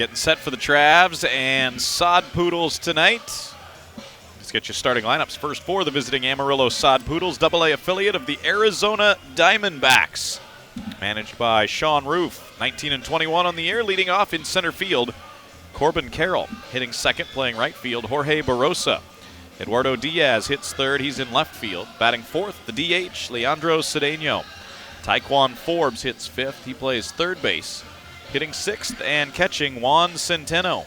Getting set for the Travs and Sod Poodles tonight. Let's get your starting lineups. First for the visiting Amarillo Sod Poodles, AA affiliate of the Arizona Diamondbacks. Managed by Sean Roof, 19 and 21 on the year, leading off in center field. Corbin Carroll hitting second, playing right field. Jorge Barrosa. Eduardo Diaz hits third. He's in left field. Batting fourth, the DH, Leandro Cedeno. Taekwon Forbes hits fifth. He plays third base. Hitting sixth and catching Juan Centeno.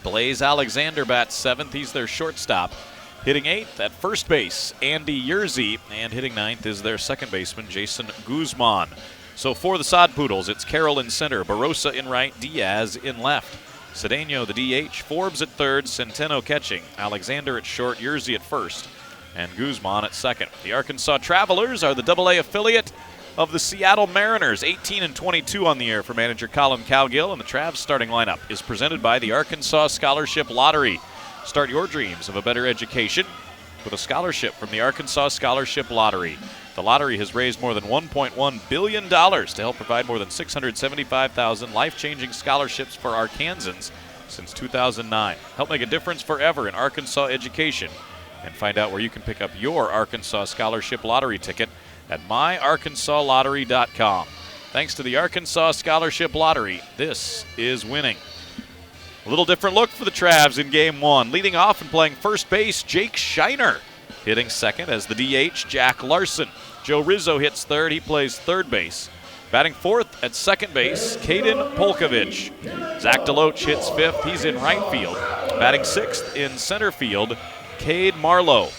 Blaze Alexander bats seventh. He's their shortstop. Hitting eighth at first base, Andy Yerzy. And hitting ninth is their second baseman, Jason Guzman. So for the Sod Poodles, it's Carroll in center, Barrosa in right, Diaz in left. Cedeno the DH, Forbes at third, Centeno catching, Alexander at short, Yerzy at first, and Guzman at second. The Arkansas Travelers are the AA affiliate of the Seattle Mariners, 18 and 22 on the year for manager Colin Cowgill, and the Travs starting lineup is presented by the Arkansas Scholarship Lottery. Start your dreams of a better education with a scholarship from the Arkansas Scholarship Lottery. The lottery has raised more than $1.1 billion to help provide more than 675,000 life-changing scholarships for Arkansans since 2009. Help make a difference forever in Arkansas education. And find out where you can pick up your Arkansas Scholarship Lottery ticket at myarkansaslottery.com. Thanks to the Arkansas Scholarship Lottery, this is winning. A little different look for the Travs in Game 1. Leading off and playing first base, Jake Shiner. Hitting second as the DH, Jack Larson. Joe Rizzo hits third. He plays third base. Batting fourth at second base, Caden Polkovich. Zach DeLoach hits fifth. He's in right field. Batting sixth in center field, Cade Marlowe.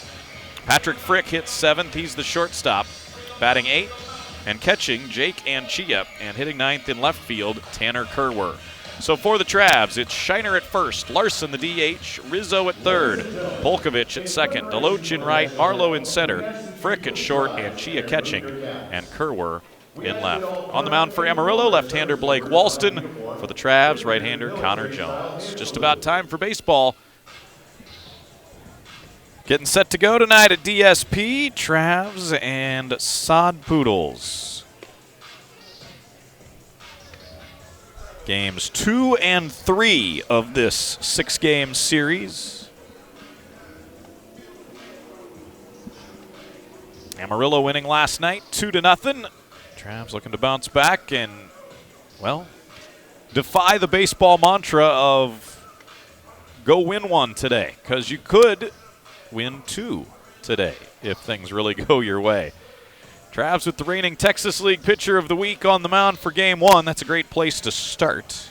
Patrick Frick hits seventh. He's the shortstop. Batting eighth and catching, Jake Anchia. And hitting ninth in left field, Tanner Kerwer. So for the Travs, it's Shiner at first, Larson the DH, Rizzo at third, Polkovich at second, DeLoach in right, Marlowe in center, Frick at short, Anchia catching, and Kerwer in left. On the mound for Amarillo, left-hander Blake Walston. For the Travs, right-hander Connor Jones. Just about time for baseball. Getting set to go tonight at DSP, Travs and Sod Poodles. Games 2 and 3 of this 6-game series. Amarillo winning last night 2-0. Travs looking to bounce back and, well, defy the baseball mantra of go win one today, because you could win two today if things really go your way. Travs with the reigning Texas League Pitcher of the Week on the mound for Game 1. That's a great place to start.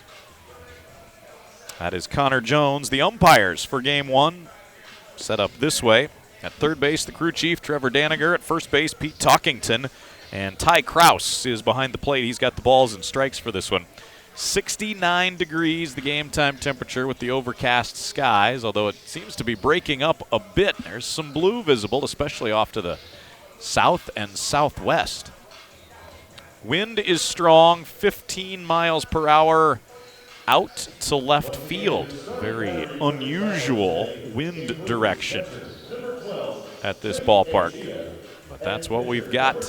That is Connor Jones. The umpires for Game 1 set up this way. At third base, the crew chief, Trevor Daniger. At first base, Pete Talkington. And Ty Kraus is behind the plate. He's got the balls and strikes for this one. 69 degrees, the game time temperature with the overcast skies, although it seems to be breaking up a bit. There's some blue visible, especially off to the south and southwest. Wind is strong, 15 miles per hour out to left field. Very unusual wind direction at this ballpark. But that's what we've got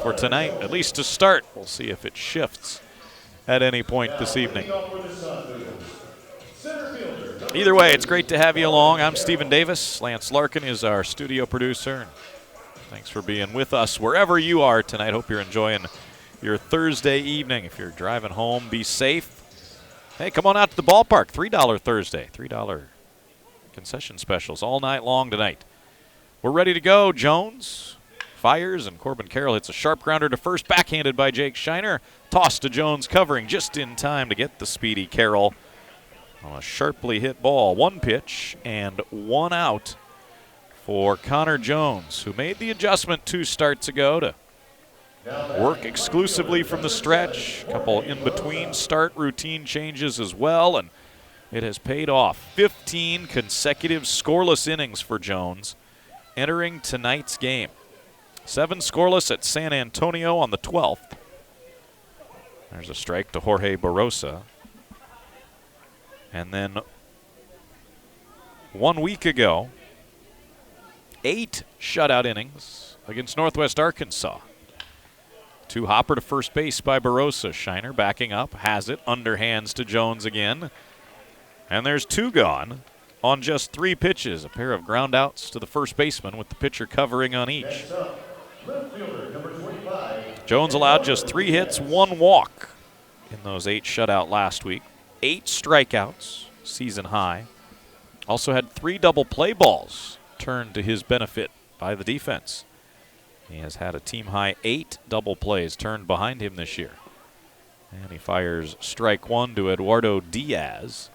for tonight, at least to start. We'll see if it shifts at any point this evening. Either way, it's great to have you along. I'm Stephen Davis. Lance Larkin is our studio producer. Thanks for being with us wherever you are tonight. Hope you're enjoying your Thursday evening. If you're driving home, be safe. Hey, come on out to the ballpark. $3 Thursday. $3 concession specials all night long tonight. We're ready to go. Jones fires, and Corbin Carroll hits a sharp grounder to first, backhanded by Jake Shiner. Toss to Jones, covering just in time to get the speedy Carroll on a sharply hit ball. One pitch and one out for Connor Jones, who made the adjustment 2 starts ago to work exclusively from the stretch. A couple in-between start routine changes as well, and it has paid off. 15 consecutive scoreless innings for Jones entering tonight's game. 7 scoreless at San Antonio on the 12th. There's a strike to Jorge Barrosa. And then 1 week ago, 8 shutout innings against Northwest Arkansas. Two hopper to first base by Barossa. Shiner backing up, has it, underhands to Jones again. And there's two gone on just 3 pitches. A pair of ground outs to the first baseman with the pitcher covering on each. Jones allowed just 3 hits, 1 walk in those 8 shutout last week. 8 strikeouts, season high. Also had 3 double play balls turned to his benefit by the defense. He has had a team-high 8 double plays turned behind him this year. And he fires strike 1 to Eduardo Diaz,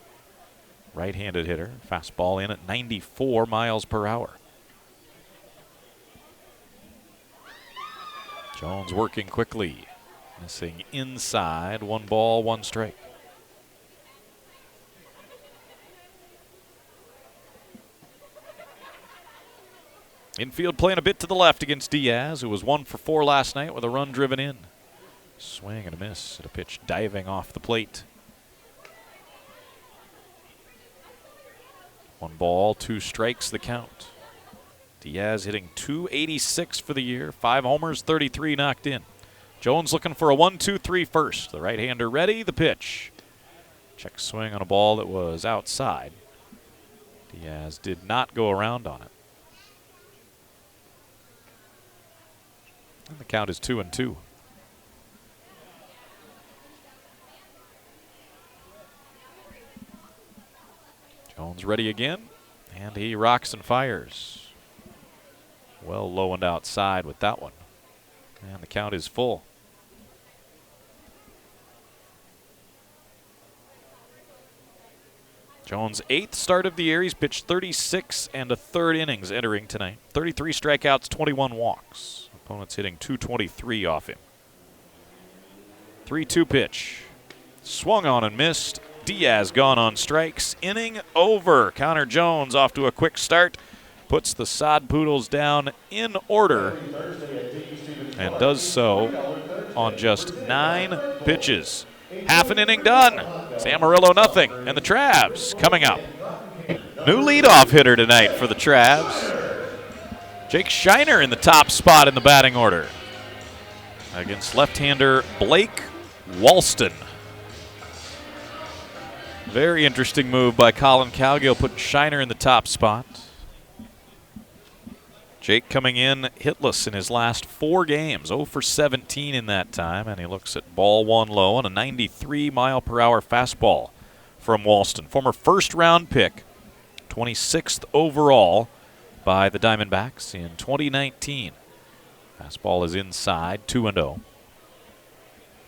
right-handed hitter. Fastball in at 94 miles per hour. Jones working quickly, missing inside. 1 ball, 1 strike. Infield playing a bit to the left against Diaz, who was 1 for 4 last night with a run driven in. Swing and a miss at a pitch diving off the plate. 1 ball, 2 strikes the count. Diaz hitting .286 for the year, 5 homers, 33 knocked in. Jones looking for a 1-2-3 first. The right-hander ready, the pitch. Check swing on a ball that was outside. Diaz did not go around on it. And the count is 2-2. Jones ready again, and he rocks and fires. Well low and outside with that one. And the count is full. Jones' 8th start of the year. He's pitched 36 1/3 innings entering tonight. 33 strikeouts, 21 walks. Opponents hitting .223 off him. 3-2 pitch. Swung on and missed. Diaz gone on strikes. Inning over. Connor Jones off to a quick start. Puts the Sod Poodles down in order. And does so on just 9 pitches. Half an inning done. It's Amarillo nothing. And the Travs coming up. New leadoff hitter tonight for the Travs. Jake Shiner in the top spot in the batting order against left-hander Blake Walston. Very interesting move by Colin Cowgill, putting Shiner in the top spot. Jake coming in hitless in his last 4 games, 0 for 17 in that time, and he looks at ball 1 low on a 93-mile-per-hour fastball from Walston. Former first-round pick, 26th overall by the Diamondbacks in 2019. Fastball is inside, 2-0.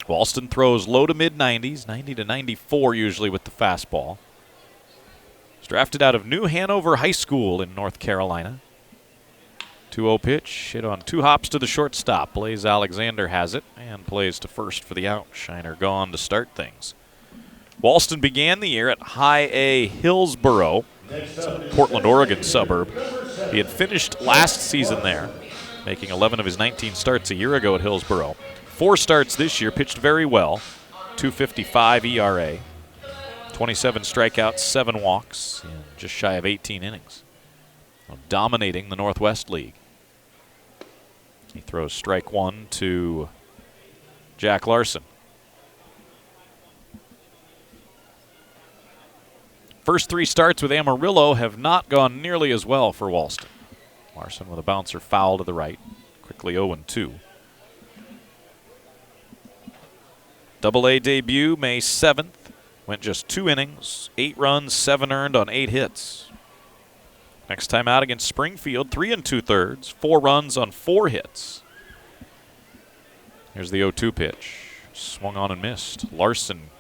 Walston throws low to mid-90s, 90 to 94 usually with the fastball. He's drafted out of New Hanover High School in North Carolina. 2-0 pitch, hit on 2 hops to the shortstop. Blaze Alexander has it and plays to first for the out. Shiner gone to start things. Walston began the year at High A Hillsboro. It's a Portland, Oregon suburb. He had finished last season there, making 11 of his 19 starts a year ago at Hillsboro. 4 starts this year, pitched very well. .255 ERA. 27 strikeouts, 7 walks, in just shy of 18 innings. Dominating the Northwest League. He throws strike 1 to Jack Larson. First 3 starts with Amarillo have not gone nearly as well for Walston. Larson with a bouncer foul to the right. Quickly 0-2. Double-A debut May 7th. Went just 2 innings, 8 runs, 7 earned on 8 hits. Next time out against Springfield, 3 2/3, 4 runs on 4 hits. Here's the 0-2 pitch. Swung on and missed. Larson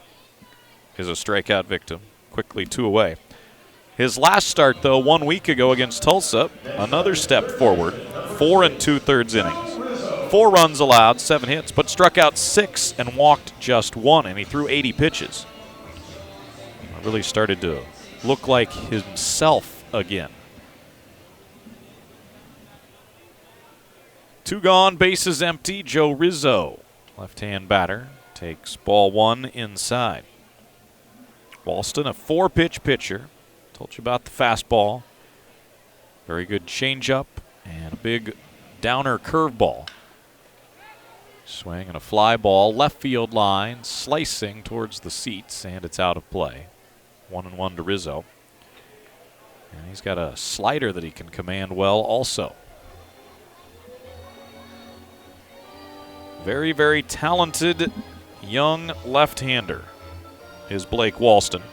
is a strikeout victim. Quickly 2 away. His last start, though, 1 week ago against Tulsa, another step forward. 4 2/3 innings. 4 runs allowed, 7 hits, but struck out 6 and walked just 1, and he threw 80 pitches. Really started to look like himself again. 2 gone, bases empty. Joe Rizzo, left-hand batter, takes ball 1 inside. Walston, a 4-pitch pitcher. Told you about the fastball. Very good changeup and a big downer curveball. Swing and a fly ball, left field line, slicing towards the seats, and it's out of play. 1-1 to Rizzo. And he's got a slider that he can command well also. Very, very talented young left-hander is Blake Walston.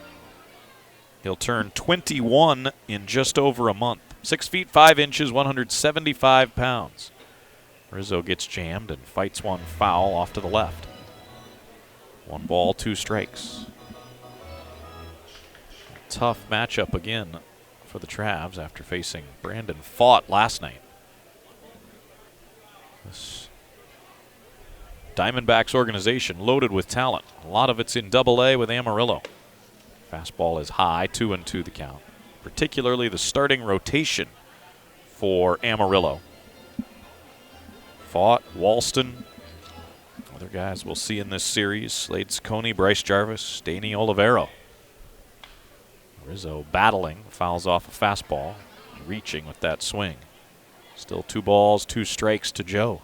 He'll turn 21 in just over a month. 6 feet 5 inches, 175 pounds. Rizzo gets jammed and fights one foul off to the left. 1 ball, 2 strikes. Tough matchup again for the Travs after facing Brandon Fought last night. This Diamondbacks organization loaded with talent. A lot of it's in Double-A with Amarillo. Fastball is high, 2-2 the count. Particularly the starting rotation for Amarillo. Fought, Walston, other guys we'll see in this series. Slade Ciccone, Bryce Jarvis, Danny Olivero. Rizzo battling, fouls off a fastball, reaching with that swing. Still 2 balls, 2 strikes to Joe.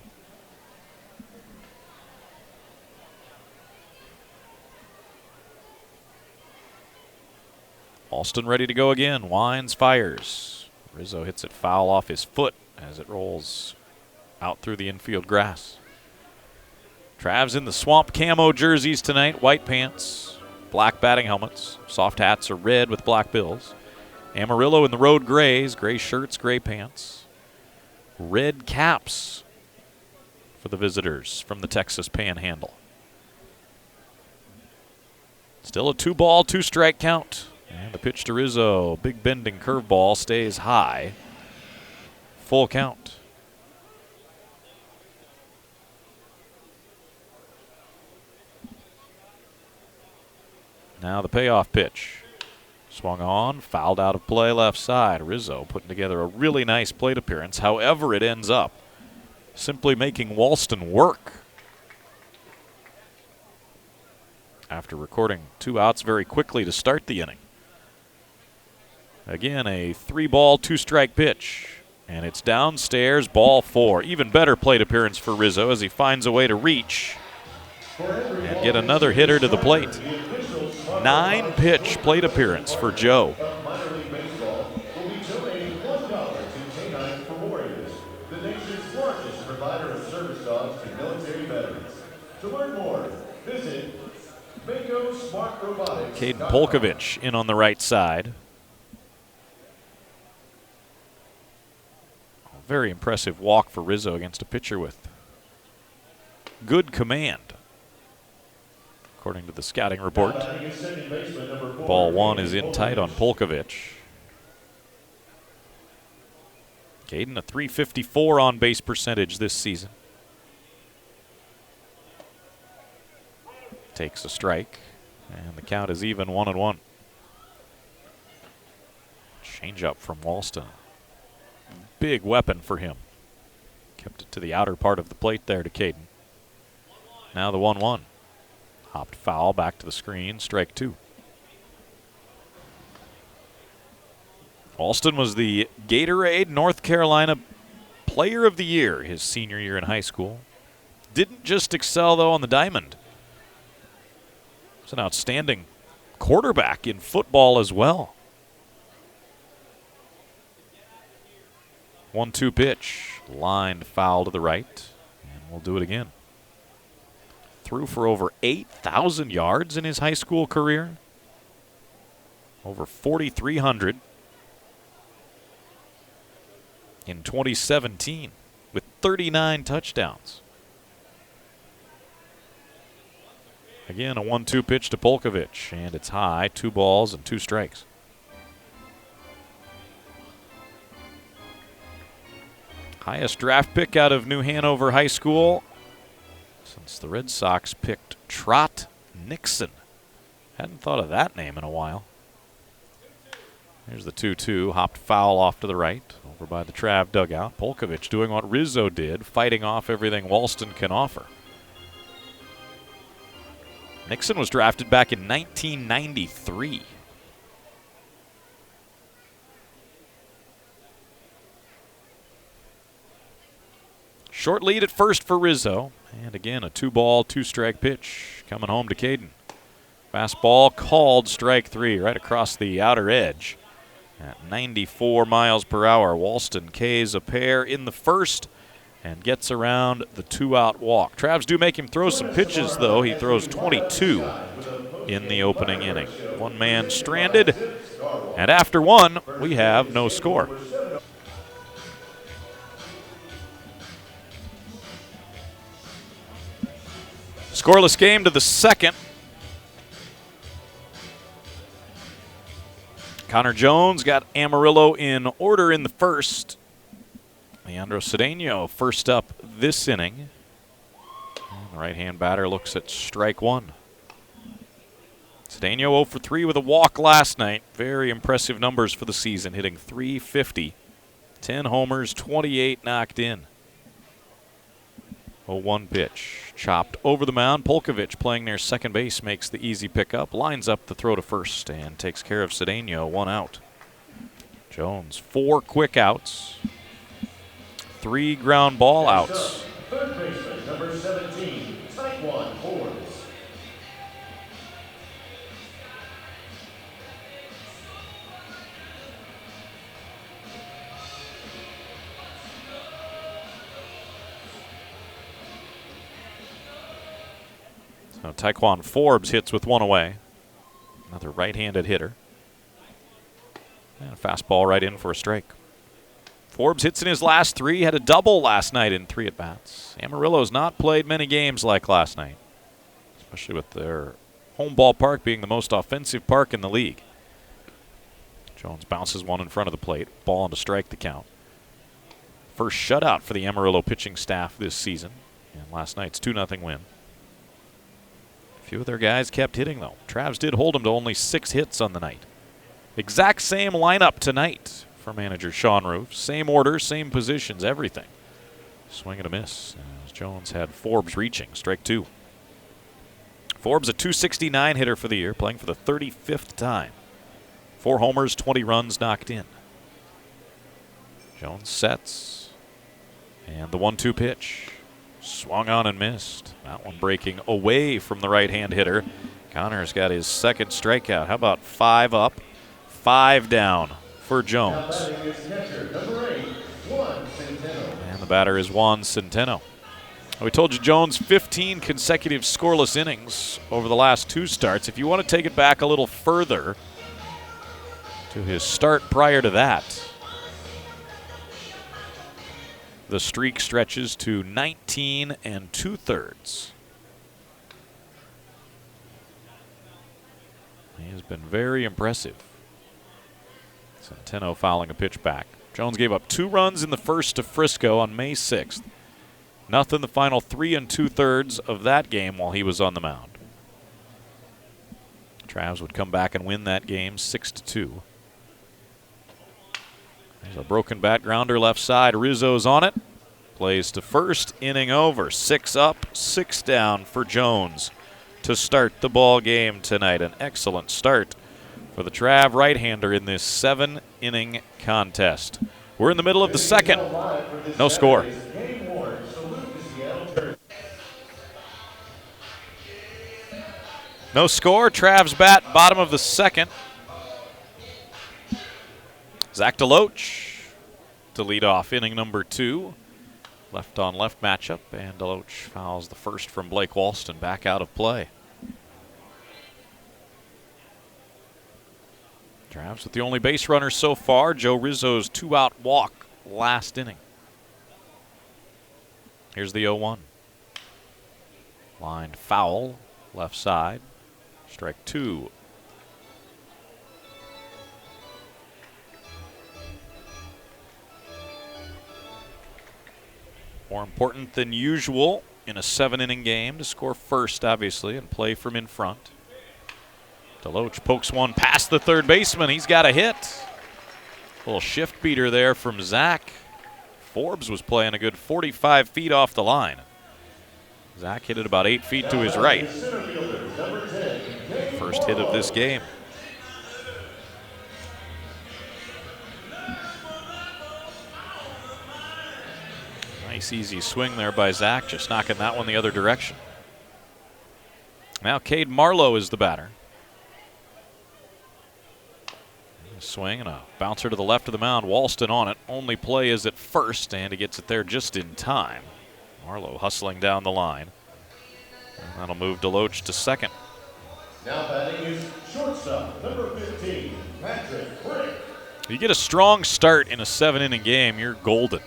Walston ready to go again. Winds, fires. Rizzo hits it foul off his foot as it rolls out through the infield grass. Travs in the swamp camo jerseys tonight. White pants, black batting helmets. Soft hats are red with black bills. Amarillo in the road grays. Gray shirts, gray pants. Red caps for the visitors from the Texas Panhandle. Still a 2 ball, 2 strike count. And the pitch to Rizzo. Big bending curveball stays high. Full count. Now the payoff pitch. Swung on, fouled out of play left side. Rizzo putting together a really nice plate appearance. However it ends up, simply making Walston work. After recording 2 outs very quickly to start the inning. Again, a 3 ball, 2 strike pitch. And it's downstairs, ball 4. Even better plate appearance for Rizzo as he finds a way to reach and get another hitter to the plate. 9-pitch plate appearance for Joe. Caden Polkovich in on the right side. Very impressive walk for Rizzo against a pitcher with good command, according to the scouting report. Ball 1 is in tight on Polkovich. Caden, a .354 on base percentage this season. Takes a strike, and the count is even, 1-1. Change-up from Walston. Big weapon for him. Kept it to the outer part of the plate there to Caden. Now the 1-1. Hopped foul, back to the screen, strike 2. Walston was the Gatorade North Carolina Player of the Year his senior year in high school. Didn't just excel, though, on the diamond. He's an outstanding quarterback in football as well. 1-2 pitch, lined foul to the right, and we'll do it again. Threw for over 8,000 yards in his high school career. Over 4,300 in 2017 with 39 touchdowns. Again, a 1-2 pitch to Polkovich, and it's high, 2 balls and 2 strikes. Highest draft pick out of New Hanover High School since the Red Sox picked Trot Nixon. Hadn't thought of that name in a while. Here's the 2-2, hopped foul off to the right, over by the Trav dugout. Polkovich doing what Rizzo did, fighting off everything Walston can offer. Nixon was drafted back in 1993. Short lead at first for Rizzo. And again, a 2-ball, 2-strike pitch coming home to Caden. Fastball called, strike 3, right across the outer edge at 94 miles per hour. Walston K's a pair in the first and gets around the 2-out walk. Travs do make him throw some pitches, though. He throws 22 in the opening inning. One man stranded, and after one, we have no score. Scoreless game to the second. Connor Jones got Amarillo in order in the first. Leandro Cedeno first up this inning. And the right-hand batter looks at strike 1. Cedeno 0 for 3 with a walk last night. Very impressive numbers for the season, hitting .350. 10 homers, 28 knocked in. 0-1 pitch. Chopped over the mound. Polkovich playing near second base makes the easy pickup. Lines up the throw to first and takes care of Cedeno. 1 out. Jones, 4 quick outs. 3 ground ball outs. Third baseman, number 17, Taekwon Forbes. So Taekwon Forbes hits with 1 away. Another right-handed hitter. And a fastball right in for a strike. Forbes hits in his last 3, had a double last night in 3 at-bats. Amarillo's not played many games like last night, especially with their home ballpark being the most offensive park in the league. Jones bounces one in front of the plate, ball on to strike the count. First shutout for the Amarillo pitching staff this season, and last night's 2-0 win. A few of their guys kept hitting, though. Travs did hold them to only 6 hits on the night. Exact same lineup tonight for manager Sean Roof. Same order, same positions, everything. Swing and a miss as Jones had Forbes reaching, strike 2. Forbes a .269 hitter for the year, playing for the 35th time. 4 homers, 20 runs knocked in. Jones sets. And the 1-2 pitch. Swung on and missed. That one breaking away from the right-hand hitter. Connor's got his second strikeout. How about 5 up, 5 down for Jones? And the batter is Juan Centeno. We told you Jones 15 consecutive scoreless innings over the last 2 starts. If you want to take it back a little further to his start prior to that, the streak stretches to 19 2/3. He has been very impressive. Centeno fouling a pitch back. Jones gave up 2 runs in the first to Frisco on May 6th. Nothing the final 3 2/3 of that game while he was on the mound. Travs would come back and win that game 6-2. There's a broken bat grounder left side. Rizzo's on it. Plays to first. Inning over. 6 up, 6 down for Jones to start the ball game tonight. An excellent start for the Trav right-hander in this 7-inning contest. We're in the middle of the second. No score. No score. Trav's bat, bottom of the second. Zach DeLoach to lead off inning number 2. Left-on-left matchup, and DeLoach fouls the first from Blake Walston back out of play. Travs with the only base runner so far, Joe Rizzo's 2-out walk last inning. Here's the 0-1. Lined foul, left side, strike 2. More important than usual in a 7-inning game to score first, obviously, and play from in front. DeLoach pokes one past the third baseman. He's got a hit. A little shift beater there from Zach. Forbes was playing a good 45 feet off the line. Zach hit it about 8 feet to his right. First hit of this game. Nice easy swing there by Zach, just knocking that one the other direction. Now Cade Marlowe is the batter. Swing and a bouncer to the left of the mound. Walston on it. Only play is at first, and he gets it there just in time. Marlowe hustling down the line. And that'll move DeLoach to second. Now batting is shortstop, number 15, Patrick Frick. You get a strong start in a 7-inning game, you're golden.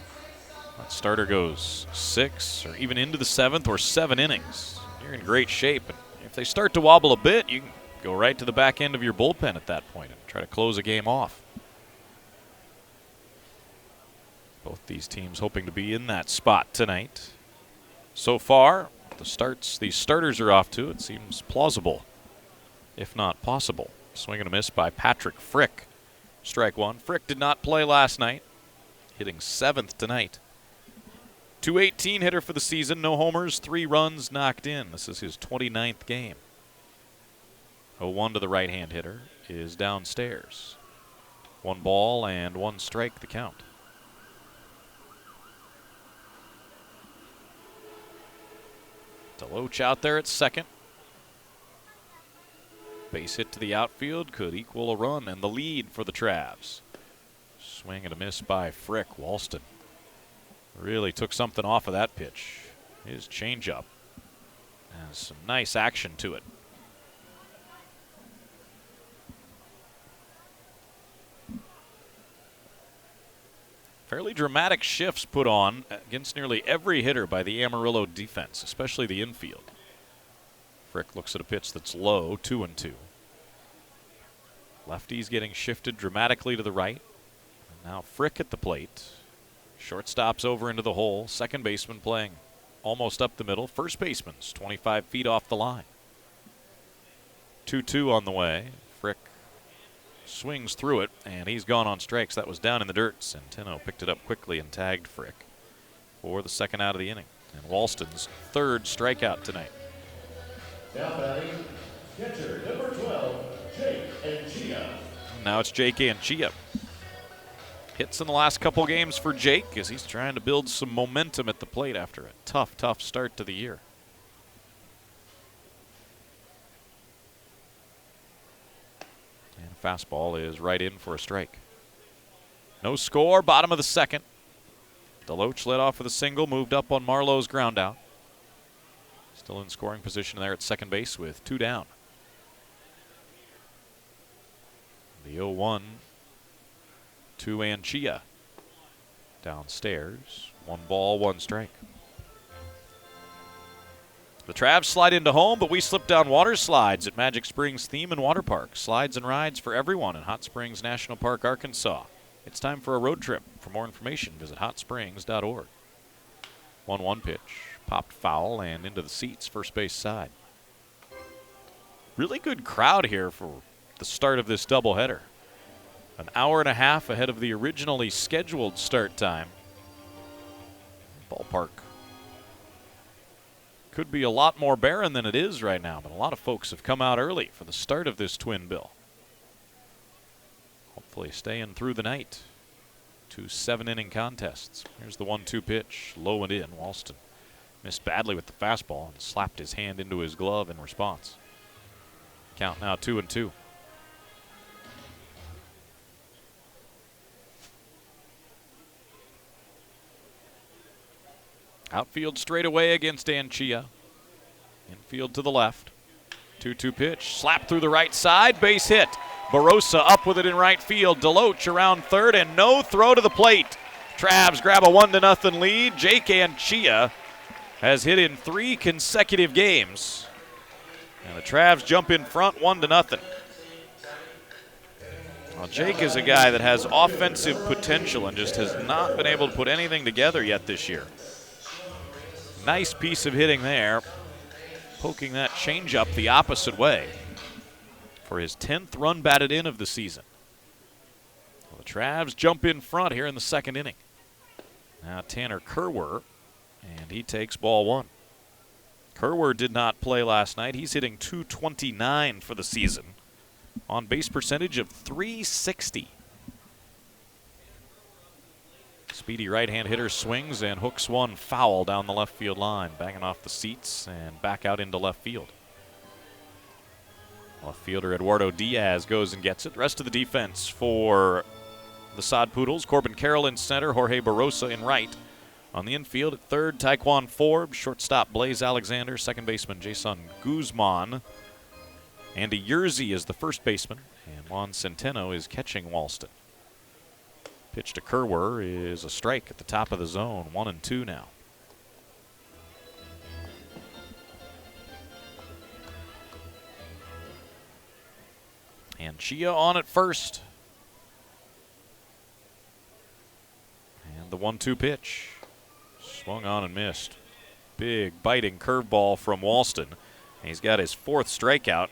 That starter goes 6 or even into the 7th or 7 innings. You're in great shape. And if they start to wobble a bit, you can go right to the back end of your bullpen at that point and try to close a game off. Both these teams hoping to be in that spot tonight. So far, these starters are off to, it seems plausible, if not possible. Swing and a miss by Patrick Frick. Strike one. Frick did not play last night, hitting 7th tonight. .218 hitter for the season, no homers, 3 runs knocked in. This is his 29th game. 0-1 to the right-hand hitter is downstairs. 1 ball and 1 strike the count. DeLoach out there at second. Base hit to the outfield could equal a run and the lead for the Travs. Swing and a miss by Frick. Walston really took something off of that pitch. His changeup has some nice action to it. Fairly dramatic shifts put on against nearly every hitter by the Amarillo defense, especially the infield. Frick looks at a pitch that's low, 2-2. Lefty's getting shifted dramatically to the right. And now Frick at the plate. Shortstop's over into the hole. Second baseman playing almost up the middle. First baseman's 25 feet off the line. 2-2 on the way. Frick swings through it, and he's gone on strikes. That was down in the dirt. Centeno picked it up quickly and tagged Frick for the second out of the inning. And Walston's 3rd strikeout tonight. Now batting, catcher number 12, Jake Anchia. Now it's Jake Anchia. Hits in the last couple games for Jake as he's trying to build some momentum at the plate after a tough start to the year. And a fastball is right in for a strike. No score, bottom of the second. DeLoach led off with a single, moved up on Marlowe's ground out. Still in scoring position there at second base with 2 down. The 0-1 to Anchia. Downstairs, 1 ball, 1 strike. The Travs slide into home, but we slip down water slides at Magic Springs Theme and Water Park. Slides and rides for everyone in Hot Springs National Park, Arkansas. It's time for a road trip. For more information, visit hotsprings.org. 1-1 pitch. Popped foul and into the seats, first base side. Really good crowd here for the start of this doubleheader. An hour and a half ahead of the originally scheduled start time. Ballpark could be a lot more barren than it is right now, but a lot of folks have come out early for the start of this twin bill. Hopefully staying through the night. 2 7-inning contests. Here's the 1-2 pitch, low and in. Walston missed badly with the fastball and slapped his hand into his glove in response. Count now 2-2. Outfield straight away against Anchia. Infield to the left. 2-2 pitch. Slap through the right side. Base hit. Barossa up with it in right field. DeLoach around third and no throw to the plate. Travs grab a 1-0 lead. Jake Anchia has hit in 3 consecutive games. And the Travs jump in front 1-0. Well, Jake is a guy that has offensive potential and just has not been able to put anything together yet this year. Nice piece of hitting there, poking that changeup the opposite way for his 10th run batted in of the season. Well, the Travs jump in front here in the 2nd inning. Now Tanner Kerwer, and he takes ball 1. Kerwer did not play last night. He's hitting .229 for the season. On base percentage of .360. speedy right-hand hitter swings and hooks one foul down the left field line, banging off the seats and back out into left field. Left fielder Eduardo Diaz goes and gets it. The rest of the defense for the Sod Poodles: Corbin Carroll in center, Jorge Barosa in right. On the infield at third, Taekwon Forbes, shortstop Blaze Alexander, second baseman Jason Guzman. Andy Yerzy is the first baseman, and Juan Centeno is catching Walston. Pitch to Kerwer is a strike at the top of the zone, 1-2 now. And Chia on at first. And the 1-2 pitch. Swung on and missed. Big biting curveball from Walston. He's got his fourth strikeout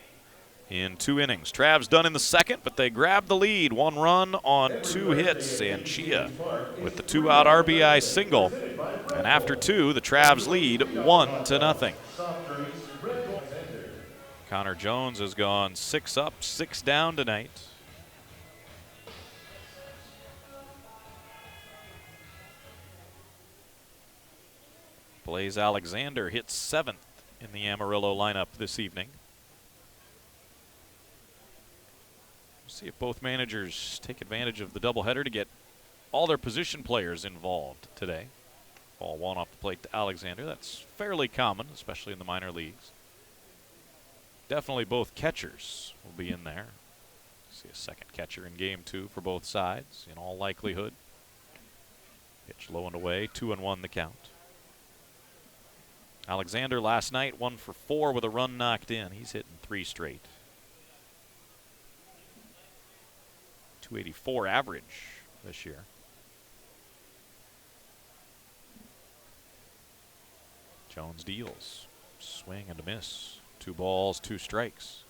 in 2 innings. Trav's done in the second, but they grab the lead. 1 run on 2 hits, and Chia with the 2-out RBI single. And after 2, the Travs lead 1-0. Connor Jones has gone 6 up, 6 down tonight. Blaze Alexander hits 7th in the Amarillo lineup this evening. See if both managers take advantage of the doubleheader to get all their position players involved today. Ball 1 off the plate to Alexander. That's fairly common, especially in the minor leagues. Definitely both catchers will be in there. See a second catcher in game 2 for both sides, in all likelihood. Pitch low and away, 2-1 the count. Alexander last night 1 for 4 with a run knocked in. He's hitting 3 straight. 284 average this year. Jones deals. Swing and a miss. 2 balls, 2 strikes.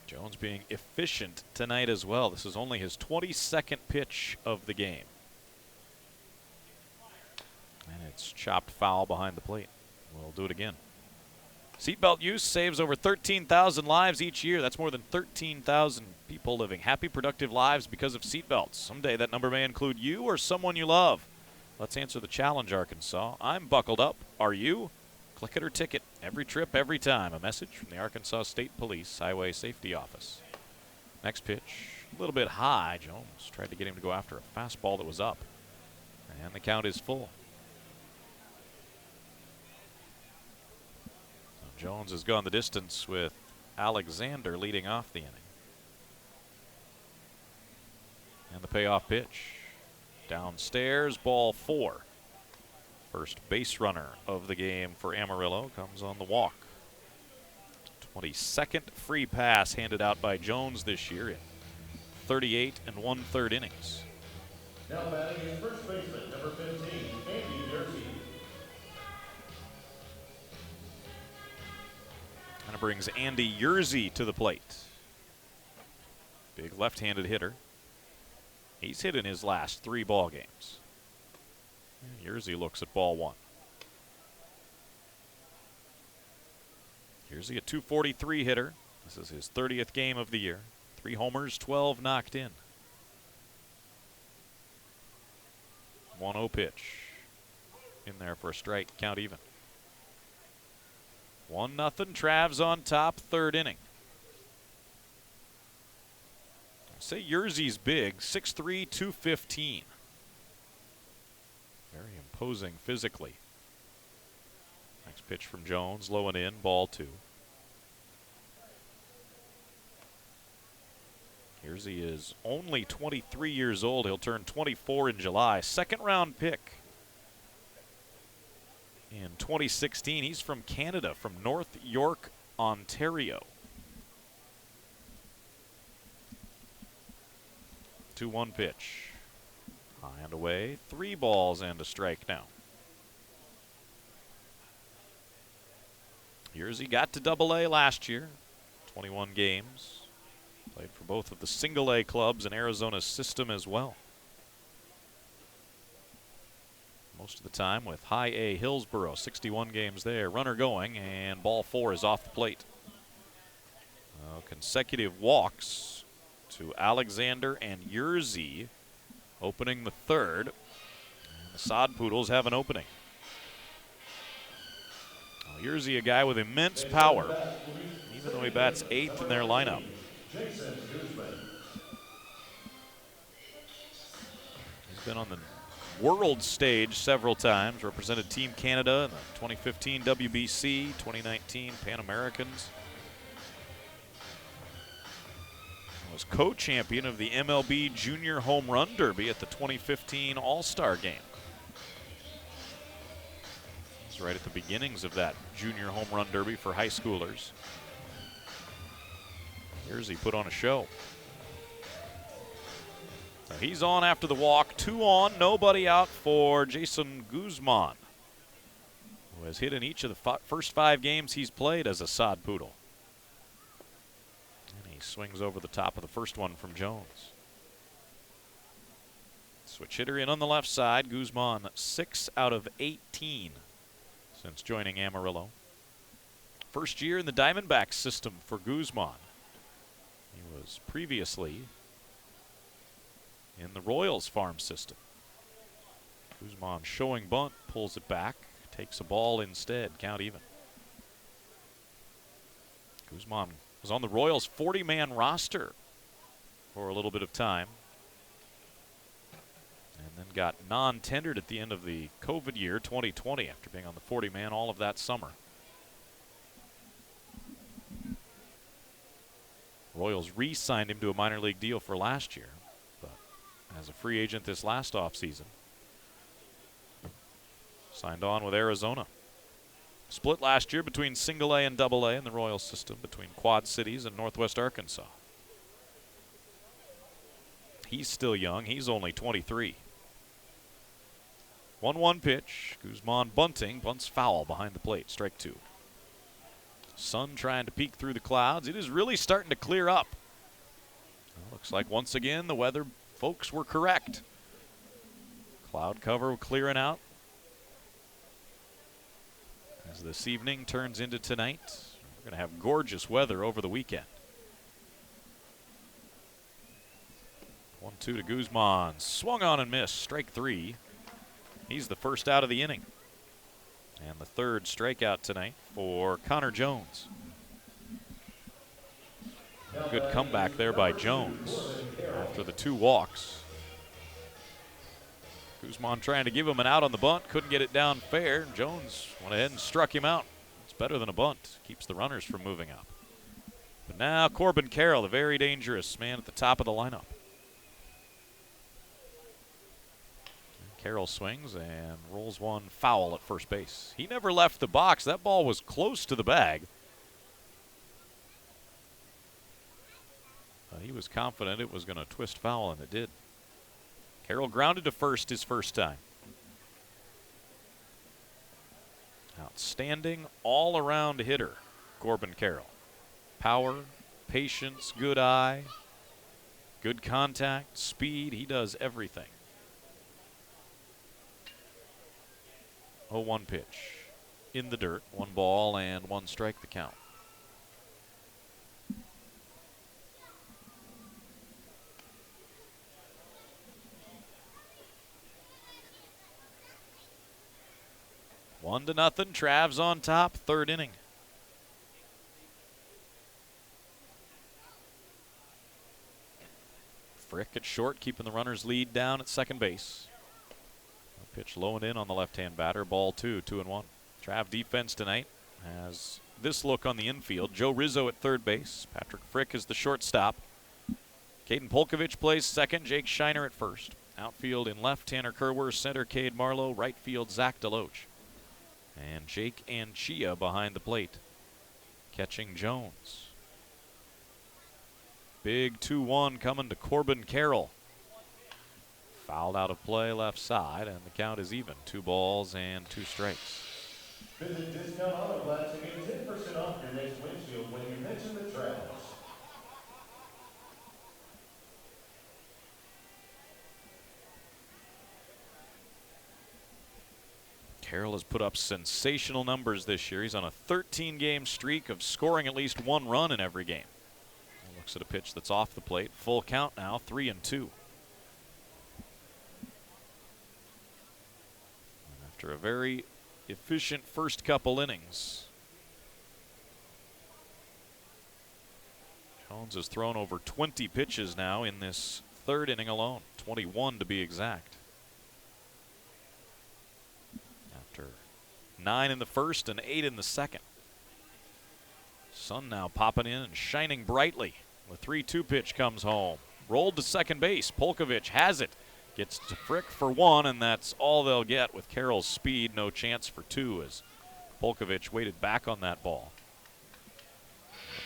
Jones being efficient tonight as well. This is only his 22nd pitch of the game. And it's chopped foul behind the plate. We'll do it again. Seatbelt use saves over 13,000 lives each year. That's more than 13,000 people living happy, productive lives because of seatbelts. Someday that number may include you or someone you love. Let's answer the challenge, Arkansas. I'm buckled up. Are you? Click it or ticket. Every trip, every time. A message from the Arkansas State Police Highway Safety Office. Next pitch, a little bit high. Jones tried to get him to go after a fastball that was up. And the count is full. So Jones has gone the distance with Alexander leading off the inning. And the payoff pitch. Downstairs, ball 4. First base runner of the game for Amarillo comes on the walk. 22nd free pass handed out by Jones this year in 38 1/3 innings. Now batting is first baseman, number 15, Andy Yerzy. And it brings Andy Yerzy to the plate. Big left-handed hitter. He's hit in his last 3 ball games. Yerzy looks at ball 1. Yerzy, a .243 hitter. This is his 30th game of the year. 3 homers, 12 knocked in. 1-0 pitch. In there for a strike, count even. 1-0, Travs on top, 3rd inning. Say Yerzy's big, 6'3", 215. Very imposing physically. Next pitch from Jones, low and in, ball 2. Yerzy is only 23 years old. He'll turn 24 in July. 2nd round pick in 2016. He's from Canada, from North York, Ontario. 2-1 pitch. High and away. 3 balls and a strike now. Yerzy got to Double-A last year. 21 games. Played for both of the Single-A clubs in Arizona's system as well. most of the time with High A Hillsboro. 61 games there. Runner going, and ball 4 is off the plate. Consecutive walks to Alexander and Yerzy, opening the third. And the Sod Poodles have an opening. Well, Yerzy, a guy with immense power, even though he bats 8th in their lineup. He's been on the world stage several times, represented Team Canada in the 2015 WBC, 2019 Pan Americans. Was co-champion of the MLB Junior Home Run Derby at the 2015 All-Star Game. It's right at the beginnings of that Junior Home Run Derby for high schoolers. Here's he put on a show. So he's on after the walk. 2 on, nobody out for Jason Guzman, who has hit in each of the first 5 games he's played as a Sod Poodle. Swings over the top of the first one from Jones. Switch hitter in on the left side. Guzman 6 out of 18 since joining Amarillo. First year in the Diamondbacks system for Guzman. He was previously in the Royals farm system. Guzman showing bunt, pulls it back, takes a ball instead, count even. Guzman was on the Royals' 40-man roster for a little bit of time, and then got non-tendered at the end of the COVID year, 2020, after being on the 40-man all of that summer. Royals re-signed him to a minor league deal for last year, but as a free agent this last offseason, signed on with Arizona. Split last year between Single A and Double A in the Royals system, between Quad Cities and Northwest Arkansas. He's still young. He's only 23. 1-1 pitch. Guzman bunting. Bunts foul behind the plate. Strike 2. Sun trying to peek through the clouds. It is really starting to clear up. Looks like once again the weather folks were correct. Cloud cover clearing out as this evening turns into tonight. We're going to have gorgeous weather over the weekend. 1-2 to Guzman. Swung on and missed. Strike 3. He's the first out of the inning. And the third strikeout tonight for Connor Jones. Good comeback there by Jones after the 2 walks. Guzman trying to give him an out on the bunt. Couldn't get it down fair. Jones went ahead and struck him out. It's better than a bunt. Keeps the runners from moving up. But now Corbin Carroll, the very dangerous man at the top of the lineup. Carroll swings and rolls one foul at first base. He never left the box. That ball was close to the bag. He was confident it was going to twist foul, and it did. Carroll grounded to first his first time. Outstanding all-around hitter, Corbin Carroll. Power, patience, good eye, good contact, speed. He does everything. 0-1 pitch. In the dirt. 1 ball and 1 strike the count. One to nothing. Travs on top. 3rd inning. Frick at short, keeping the runner's lead down at second base. Pitch low and in on the left-hand batter. Ball 2, 2-1. Trav defense tonight has this look on the infield. Joe Rizzo at third base. Patrick Frick is the shortstop. Caden Polkovich plays second. Jake Shiner at first. Outfield in left, Tanner Kerwer. Center, Cade Marlowe. Right field, Zach Deloach. And Jake Anchia behind the plate, catching Jones. Big 2-1 coming to Corbin Carroll. Fouled out of play left side, and the count is even. 2 balls and 2 strikes. Visit Discount Auto Glass and get 10% off your next windshield when you mention the Travs. Carroll has put up sensational numbers this year. He's on a 13-game streak of scoring at least one run in every game. He looks at a pitch that's off the plate. Full count now, 3-2. After a very efficient first couple innings, Jones has thrown over 20 pitches now in this third inning alone, 21 to be exact. After 9 in the first and 8 in the second. Sun now popping in and shining brightly. The 3-2 pitch comes home. Rolled to second base. Polkovich has it. Gets to Frick for one, and that's all they'll get with Carroll's speed. No chance for two as Polkovich waited back on that ball.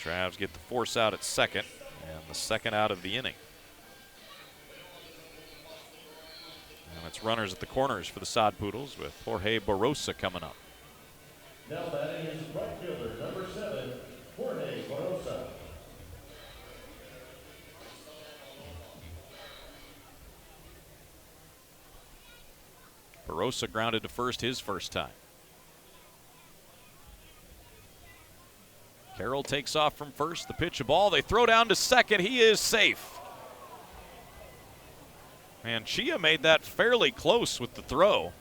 The Travs get the force out at second, and the second out of the inning. And it's runners at the corners for the Sod Poodles with Jorge Barrosa coming up. Now batting is right fielder, number 7, Jorge Barrosa. Barrosa grounded to first his first time. Carroll takes off from first. The pitch, a ball. They throw down to second. He is safe. And Chia made that fairly close with the throw.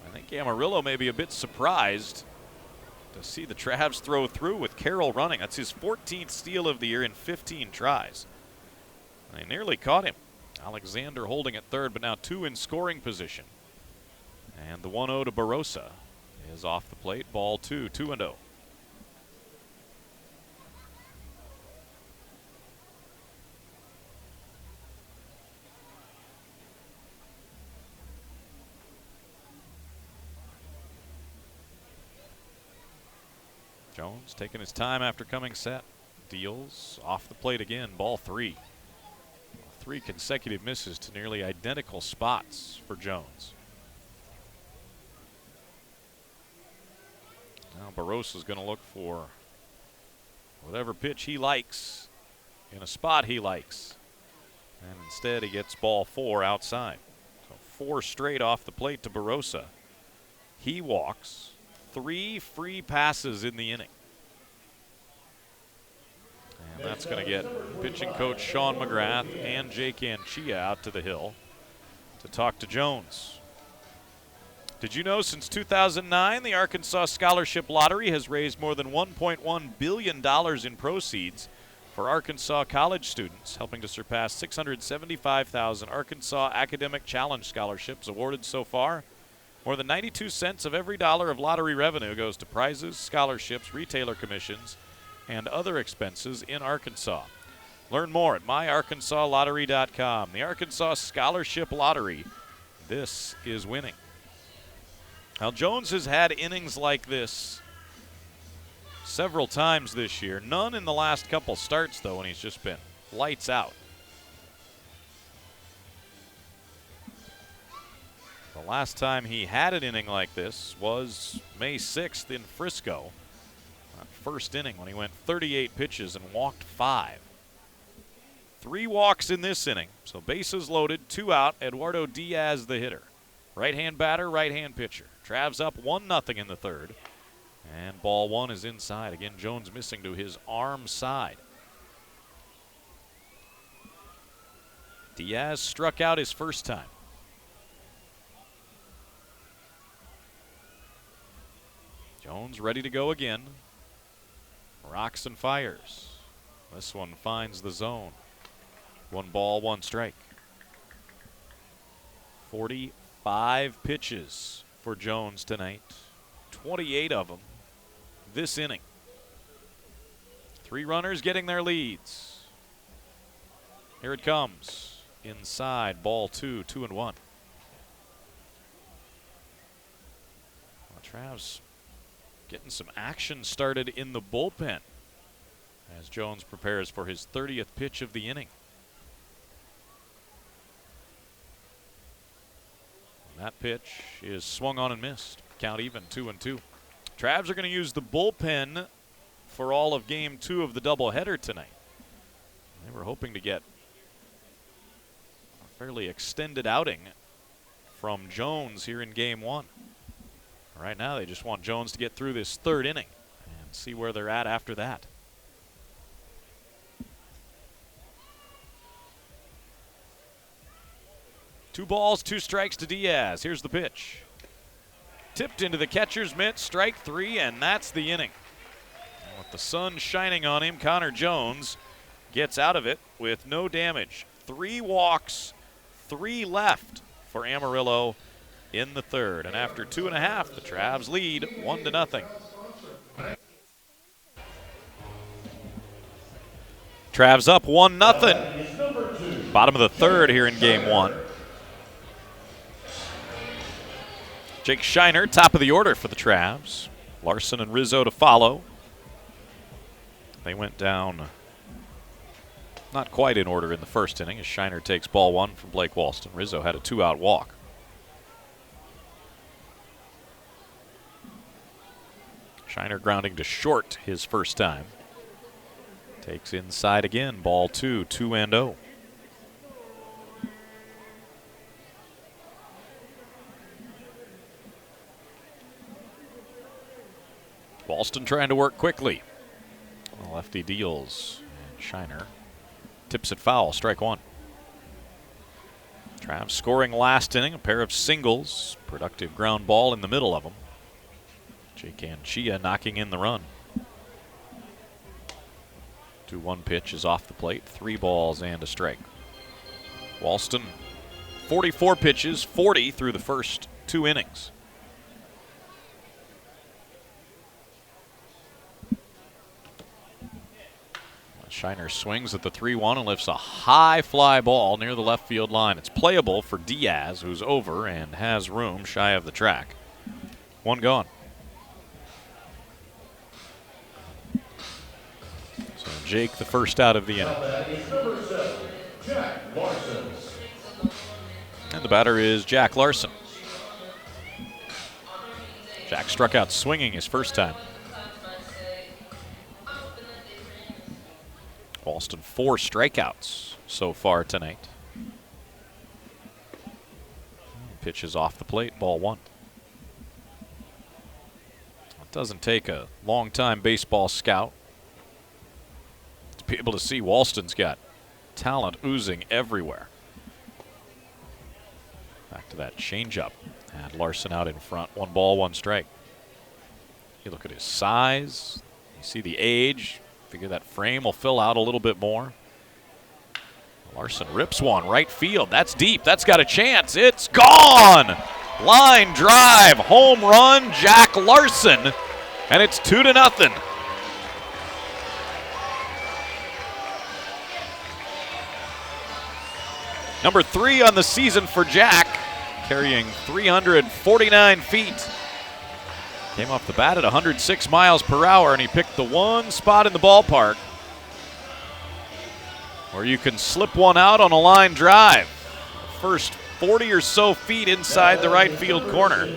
I think Amarillo may be a bit surprised to see the Travs throw through with Carroll running. That's his 14th steal of the year in 15 tries. They nearly caught him. Alexander holding at third, but now 2 in scoring position. And the 1-0 to Barrosa is off the plate. Ball 2, 2-0. Jones taking his time after coming set. Deals off the plate again. Ball 3. 3 consecutive misses to nearly identical spots for Jones. Now Barrosa's going to look for whatever pitch he likes in a spot he likes. And instead he gets ball 4 outside. So 4 straight off the plate to Barrosa. He walks. 3 free passes in the inning. And that's going to get pitching coach Sean McGrath and Jake Anchia out to the hill to talk to Jones. Did you know since 2009, the Arkansas Scholarship Lottery has raised more than $1.1 billion in proceeds for Arkansas college students, helping to surpass 675,000 Arkansas Academic Challenge scholarships awarded so far? More than 92 cents of every dollar of lottery revenue goes to prizes, scholarships, retailer commissions, and other expenses in Arkansas. Learn more at myarkansaslottery.com. The Arkansas Scholarship Lottery. This is winning. Now, Jones has had innings like this several times this year. None in the last couple starts, though, when he's just been lights out. The last time he had an inning like this was May 6th in Frisco. First inning when he went 38 pitches and walked 5. 3 walks in this inning. So bases loaded, 2 out. Eduardo Diaz the hitter. Right-hand batter, right-hand pitcher. Travs up 1-0 in the third. And ball 1 is inside. Again, Jones missing to his arm side. Diaz struck out his first time. Jones ready to go again. Rocks and fires. This one finds the zone. 1 ball, 1 strike. 45 pitches for Jones tonight. 28 of them this inning. 3 runners getting their leads. Here it comes. Inside, ball 2, 2-1. Travs getting some action started in the bullpen as Jones prepares for his 30th pitch of the inning. And that pitch is swung on and missed. Count even, 2-2. Travs are going to use the bullpen for all of game 2 of the doubleheader tonight. They were hoping to get a fairly extended outing from Jones here in game one. Right now, they just want Jones to get through this third inning and see where they're at after that. Two balls, two strikes to Diaz. Here's the pitch. Tipped into the catcher's mitt, strike three, and that's the inning. And with the sun shining on him, Connor Jones gets out of it with no damage. 3 walks, 3 left for Amarillo in the third. And after 2.5, the Travs lead 1-0. Travs up 1-0. Bottom of the third here in game one. Jake Shiner, top of the order for the Travs. Larson and Rizzo to follow. They went down not quite in order in the first inning as Shiner takes ball 1 from Blake Walston. Rizzo had a 2-out walk. Shiner grounding to short his first time. Takes inside again, ball 2, 2-0. Walston trying to work quickly. The lefty deals, and Shiner tips it foul, strike 1. Travs scoring last inning, a pair of singles, productive ground ball in the middle of them. Jake Anchia knocking in the run. 2-1 pitch is off the plate, 3 balls and a strike. Walston, 44 pitches, 40 through the first 2 innings. Shiner swings at the 3-1 and lifts a high fly ball near the left field line. It's playable for Diaz, who's over and has room shy of the track. 1 gone. So Jake, the first out of the inning. And the batter is Jack Larson. Jack struck out swinging his first time. Walston 4 strikeouts so far tonight. Pitch is off the plate, ball 1. It doesn't take a long-time baseball scout to be able to see Walston's got talent oozing everywhere. Back to that changeup. And Larson out in front, 1 ball, 1 strike. You look at his size, you see the age. Figure that frame will fill out a little bit more. Larson rips one right field. That's deep. That's got a chance. It's gone. Line drive, home run, Jack Larson, and it's 2-0. Number 3 on the season for Jack, carrying 349 feet. Came off the bat at 106 miles per hour, and he picked the one spot in the ballpark where you can slip one out on a line drive. First 40 or so feet inside the right field corner.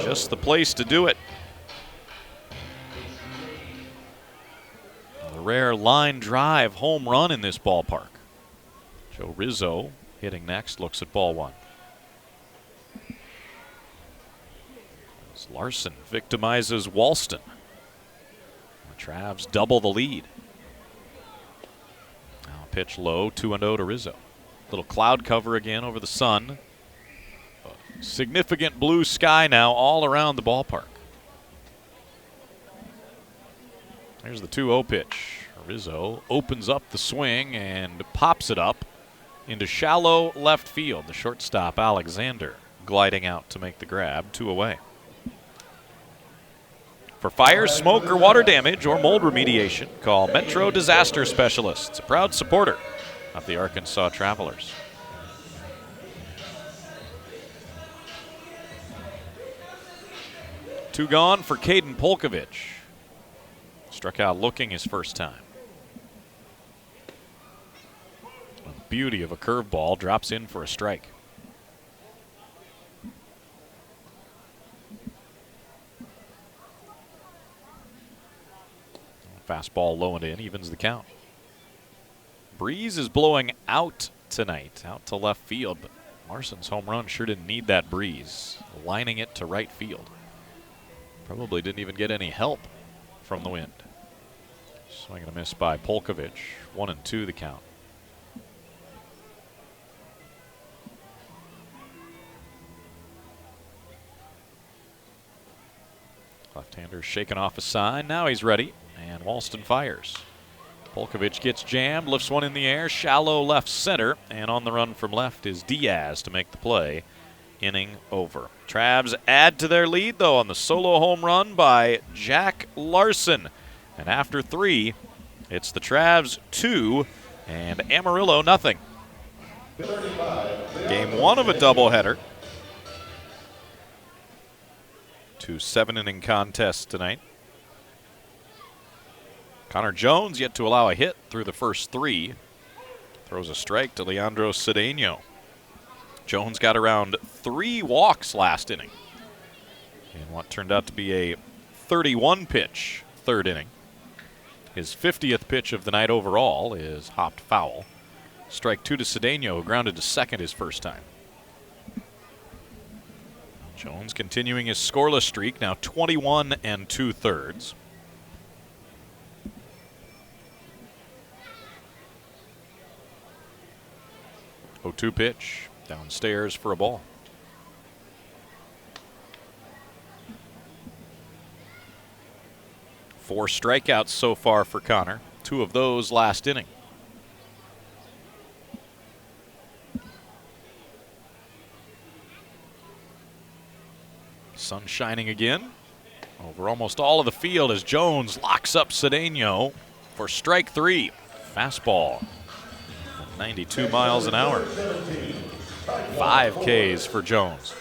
Just the place to do it. The rare line drive home run in this ballpark. Joe Rizzo hitting next, looks at ball 1. Larson victimizes Walston. The Travs double the lead. Now pitch low, 2-0 to Rizzo. Little cloud cover again over the sun. Significant blue sky now all around the ballpark. There's the 2-0 pitch. Rizzo opens up the swing and pops it up into shallow left field. The shortstop, Alexander, gliding out to make the grab, 2 away. For fire, smoke, or water damage or mold remediation, call Metro Disaster Specialists, a proud supporter of the Arkansas Travelers. Two gone for Caden Polkovich. Struck out looking his first time. A beauty of a curveball, drops in for a strike. Fastball low and in, evens the count. Breeze is blowing out tonight, out to left field, but Larson's home run sure didn't need that breeze, lining it to right field. Probably didn't even get any help from the wind. Swing and a miss by Polkovich. 1-2 the count. Left-hander shaking off a sign. Now he's ready, and Walston fires. Polkovich gets jammed, lifts one in the air, shallow left center, and on the run from left is Diaz to make the play. Inning over. Travs add to their lead, though, on the solo home run by Jack Larson. And after 3, it's the Travs 2 and Amarillo nothing. Game 1 of a doubleheader. 2 7-inning contests tonight. Connor Jones yet to allow a hit through the first 3. Throws a strike to Leandro Cedeno. Jones got around 3 walks last inning in what turned out to be a 31-pitch third inning. His 50th pitch of the night overall is hopped foul. Strike 2 to Cedeno, who grounded to second his first time. Jones continuing his scoreless streak, now 21 2/3. Oh, 2 pitch. Downstairs for a ball. Four strikeouts so far for Connor. 2 of those last inning. Sun shining again over almost all of the field as Jones locks up Cedeno for strike 3. Fastball at 92 miles an hour. 5 Ks for Jones.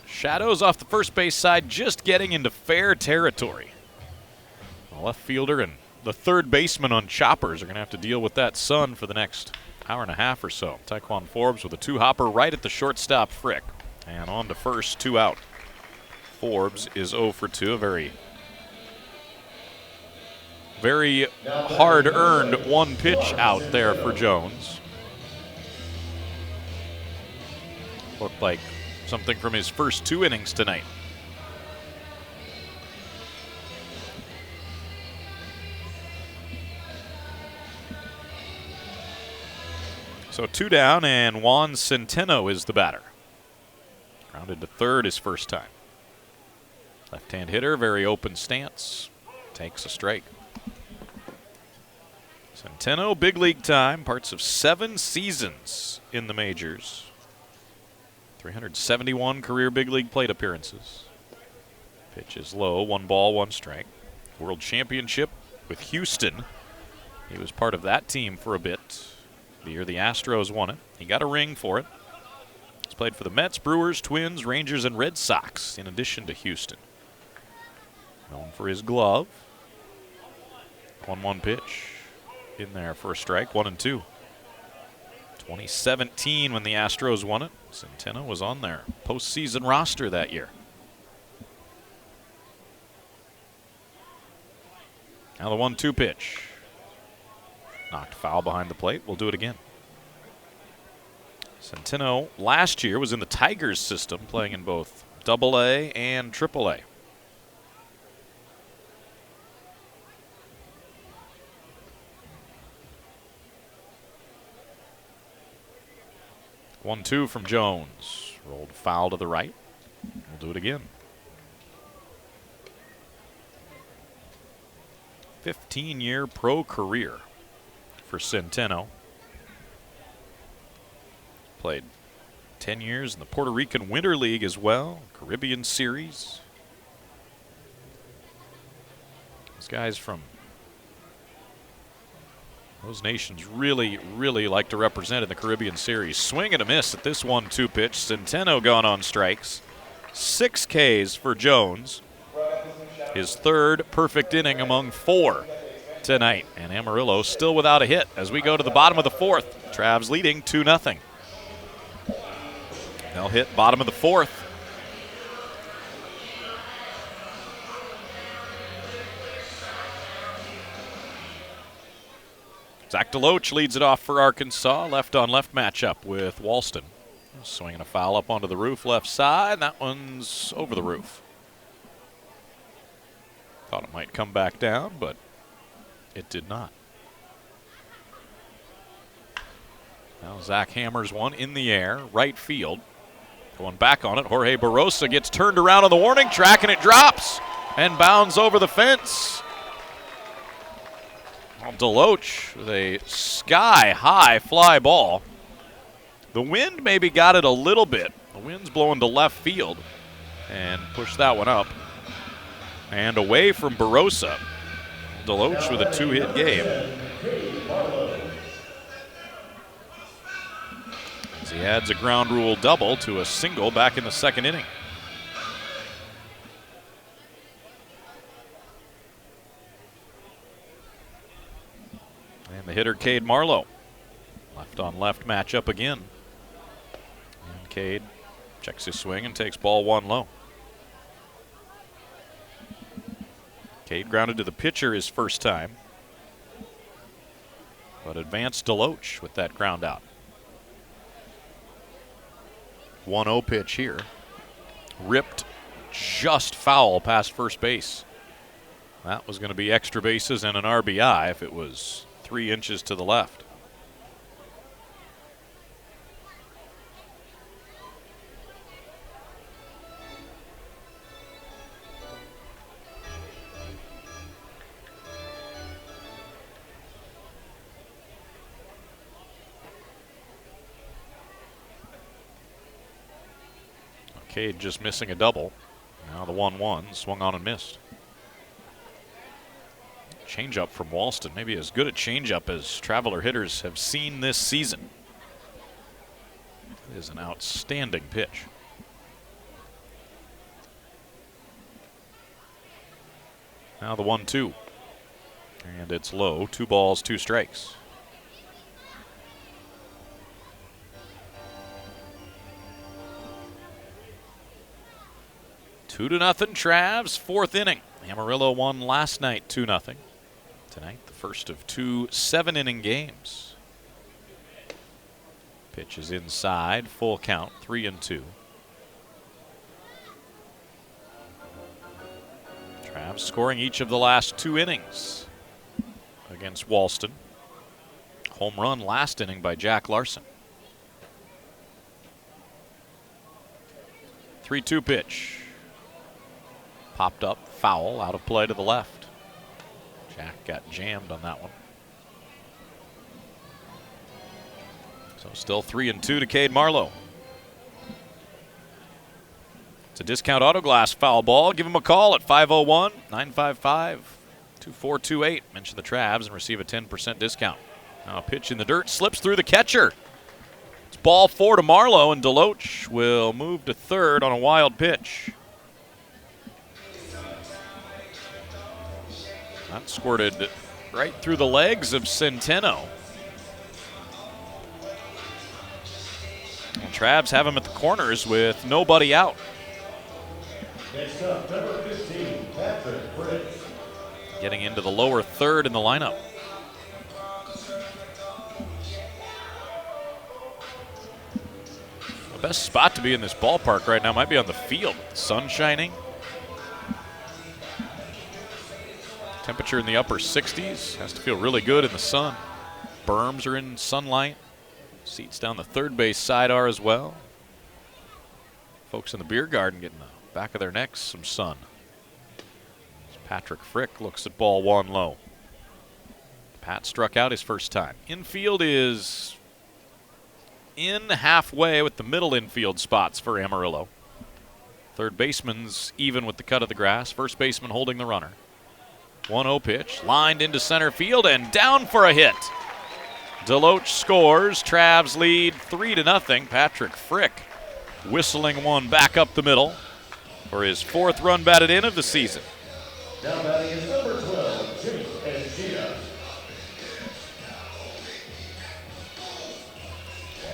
Shadows off the first base side, just getting into fair territory. The left fielder and the third baseman on choppers are going to have to deal with that sun for the next hour and a half or so. Taekwon Forbes with a 2-hopper right at the shortstop Frick. And on to first, 2 out. Forbes is 0 for 2, a very hard-earned 1 pitch out there for Jones. Looked like something from his first 2 innings tonight. So 2 down, and Juan Centeno is the batter. Grounded to third his first time. Left-hand hitter, very open stance. Takes a strike. Centeno, big league time, parts of 7 seasons in the majors. 371 career big league plate appearances. Pitch is low, 1 ball, 1 strike. World Championship with Houston. He was part of that team for a bit. The year the Astros won it. He got a ring for it. He's played for the Mets, Brewers, Twins, Rangers, and Red Sox, in addition to Houston. Known for his glove. 1-1 pitch. In there for a strike, 1-2. 2017 when the Astros won it. Centeno was on their postseason roster that year. Now the 1-2 pitch. Knocked foul behind the plate. We'll do it again. Centeno last year was in the Tigers system, playing in both AA and AAA. One, 2 from Jones. Rolled foul to the right. We'll do it again. 15-year pro career for Centeno. Played 10 years in the Puerto Rican Winter League as well, Caribbean Series. These guys from those nations really, really like to represent in the Caribbean Series. Swing and a miss at this 1-2 pitch. Centeno gone on strikes. 6 Ks for Jones. His 3rd perfect inning among 4 tonight. And Amarillo still without a hit as we go to the bottom of the 4th. Travs leading 2-0. They'll hit bottom of the 4th. Zach DeLoach leads it off for Arkansas. Left-on-left matchup with Walston. Swinging a foul up onto the roof left side. That one's over the roof. Thought it might come back down, but it did not. Now Zach hammers one in the air, right field. Going back on it, Jorge Barrosa gets turned around on the warning track, and it drops and bounds over the fence. Well, DeLoach with a sky-high fly ball. The wind maybe got it a little bit. The wind's blowing to left field and pushed that one up. And away from Barrosa. DeLoach with a two-hit game. As he adds a ground rule double to a single back in the second inning. And the hitter, Cade Marlowe. Left-on-left matchup again. And Cade checks his swing and takes ball one low. Cade grounded to the pitcher his first time, but advanced DeLoach with that ground out. 1-0 pitch here. Ripped just foul past first base. That was going to be extra bases and an RBI if it was 3 inches to the left. Cade just missing a double. Now the 1-1 swung on and missed. Changeup from Walston, maybe as good a changeup as Traveler hitters have seen this season. It is an outstanding pitch. Now the 1-2. And it's low, 2 balls, 2 strikes. 2-0 Travs, 4th inning. Amarillo won last night 2-0. Tonight, the first of 2 7-inning games. Pitch is inside, full count, 3-2. Travs scoring each of the last 2 innings against Walston. Home run last inning by Jack Larson. 3-2 pitch. Popped up, foul, out of play to the left. Jack got jammed on that one. So still 3-2 to Cade Marlowe. It's a Discount Auto Glass foul ball. Give him a call at 501-955-2428. Mention the Travs and receive a 10% discount. Now a pitch in the dirt, slips through the catcher. It's ball 4 to Marlowe, and DeLoach will move to third on a wild pitch. That squirted right through the legs of Centeno. And Travs have him at the corners with nobody out. Next up, number 15, Patrick Frick. Getting into the lower third in the lineup. The best spot to be in this ballpark right now might be on the field. Sun shining. Temperature in the upper 60s. Has to feel really good in the sun. Berms are in sunlight. Seats down the third base side are as well. Folks in the beer garden getting the back of their necks some sun. As Patrick Frick looks at ball 1 low. Pat struck out his first time. Infield is in halfway with the middle infield spots for Amarillo. Third baseman's even with the cut of the grass. First baseman holding the runner. 1-0 pitch, lined into center field and down for a hit. DeLoach scores. Travs lead 3-0. Patrick Frick whistling one back up the middle for his 4th run batted in of the season. Now batting is number 12, Jimmy Esgida.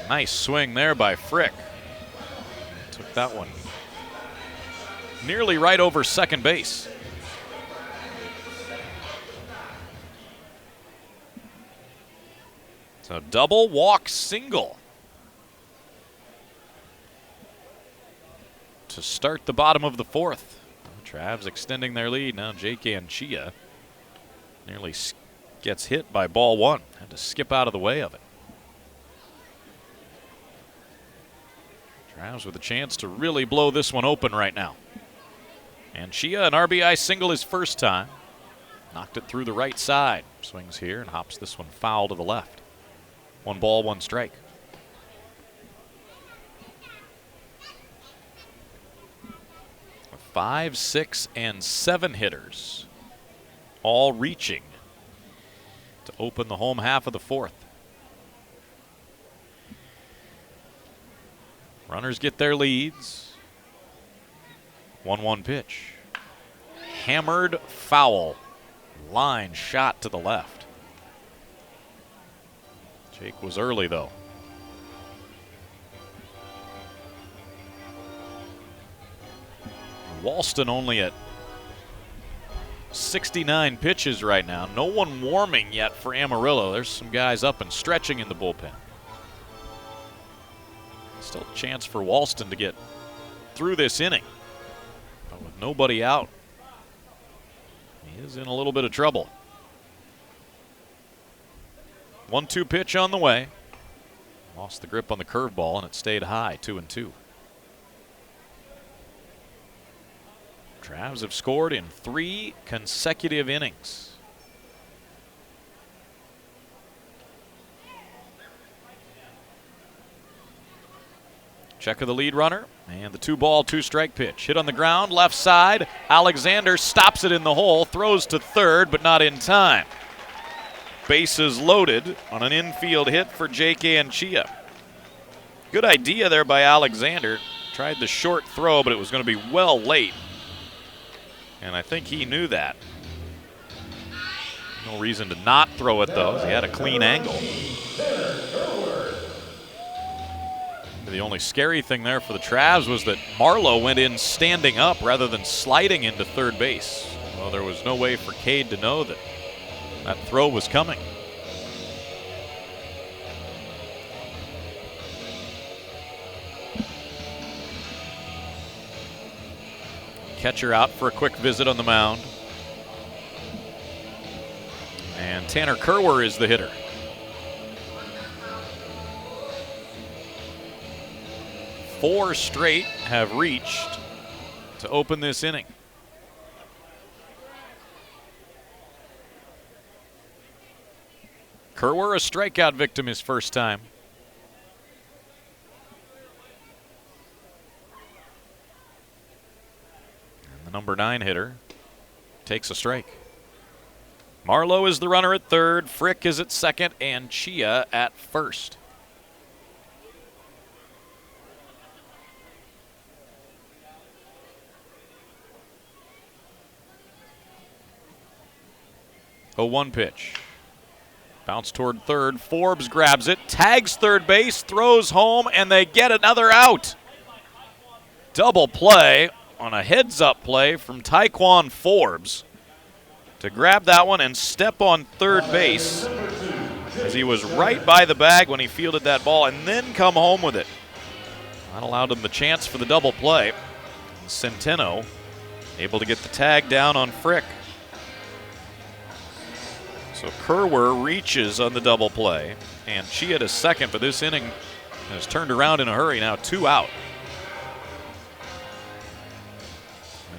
Nice swing there by Frick. Took that one nearly right over second base. So double, walk, single to start the bottom of the fourth. Travs extending their lead. Now Jake Anchia nearly gets hit by ball one. Had to skip out of the way of it. Travs with a chance to really blow this one open right now. Anchia, an RBI single his first time. Knocked it through the right side. Swings here and hops this one foul to the left. 1 ball, 1 strike. 5, 6, and 7 hitters, all reaching to open the home half of the fourth. Runners get their leads. 1-1 pitch. Hammered foul. Line shot to the left. Jake was early, though. Walston only at 69 pitches right now. No one warming yet for Amarillo. There's some guys up and stretching in the bullpen. Still a chance for Walston to get through this inning. But with nobody out, he is in a little bit of trouble. 1-2 pitch on the way. Lost the grip on the curveball, and it stayed high, 2-2. Travs have scored in 3 consecutive innings. Check of the lead runner, and the 2-ball, 2-strike pitch. Hit on the ground, left side. Alexander stops it in the hole, throws to third, but not in time. Bases loaded on an infield hit for Jake Anchia. Good idea there by Alexander. Tried the short throw, but it was going to be well late. And I think he knew that. No reason to not throw it, though. He had a clean angle. The only scary thing there for the Travs was that Marlowe went in standing up rather than sliding into third base. Well, there was no way for Cade to know that that throw was coming. Catcher out for a quick visit on the mound. And Tanner Kerwer is the hitter. Four straight have reached to open this inning. Kerwer, a strikeout victim his first time. Number 9 hitter takes a strike. Marlowe is the runner at third, Frick is at second, and Chia at first. A 1 pitch. Bounce toward third. Forbes grabs it, tags third base, throws home, and they get another out. Double play on a heads-up play from Tyquan Forbes to grab that one and step on third base as he was right by the bag when he fielded that ball and then come home with it. That allowed him the chance for the double play. And Centeno able to get the tag down on Frick. So Kerwer reaches on the double play, and Chia to second, but this inning has turned around in a hurry. Now 2 out.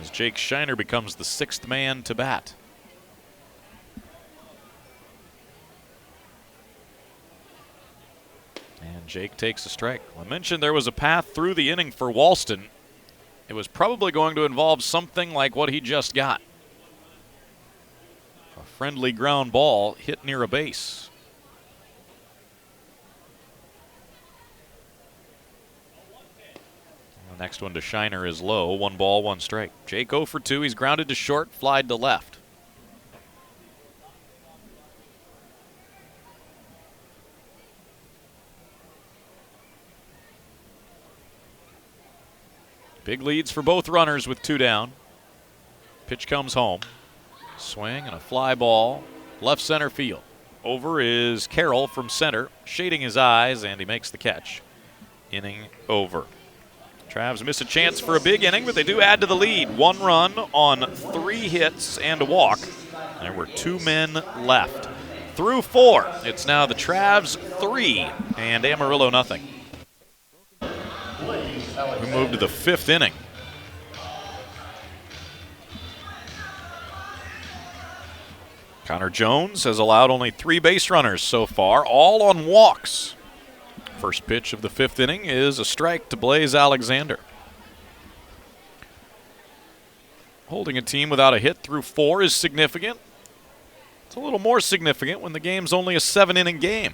As Jake Shiner becomes the 6th man to bat. And Jake takes a strike. I mentioned there was a path through the inning for Walston. It was probably going to involve something like what he just got. A friendly ground ball hit near a base. The next one to Shiner is low. 1 ball, 1 strike. Jake 0 for 2. He's grounded to short, flied to left. Big leads for both runners with 2 down. Pitch comes home. Swing and a fly ball. Left center field. Over is Carroll from center, shading his eyes, and he makes the catch. Inning over. Travs miss a chance for a big inning, but they do add to the lead. 1 run on 3 hits and a walk. There were 2 men left. Through 4, it's now the Travs 3 and Amarillo nothing. We move to the 5th inning. Connor Jones has allowed only 3 base runners so far, all on walks. First pitch of the 5th inning is a strike to Blaze Alexander. Holding a team without a hit through 4 is significant. It's a little more significant when the game's only a 7-inning game.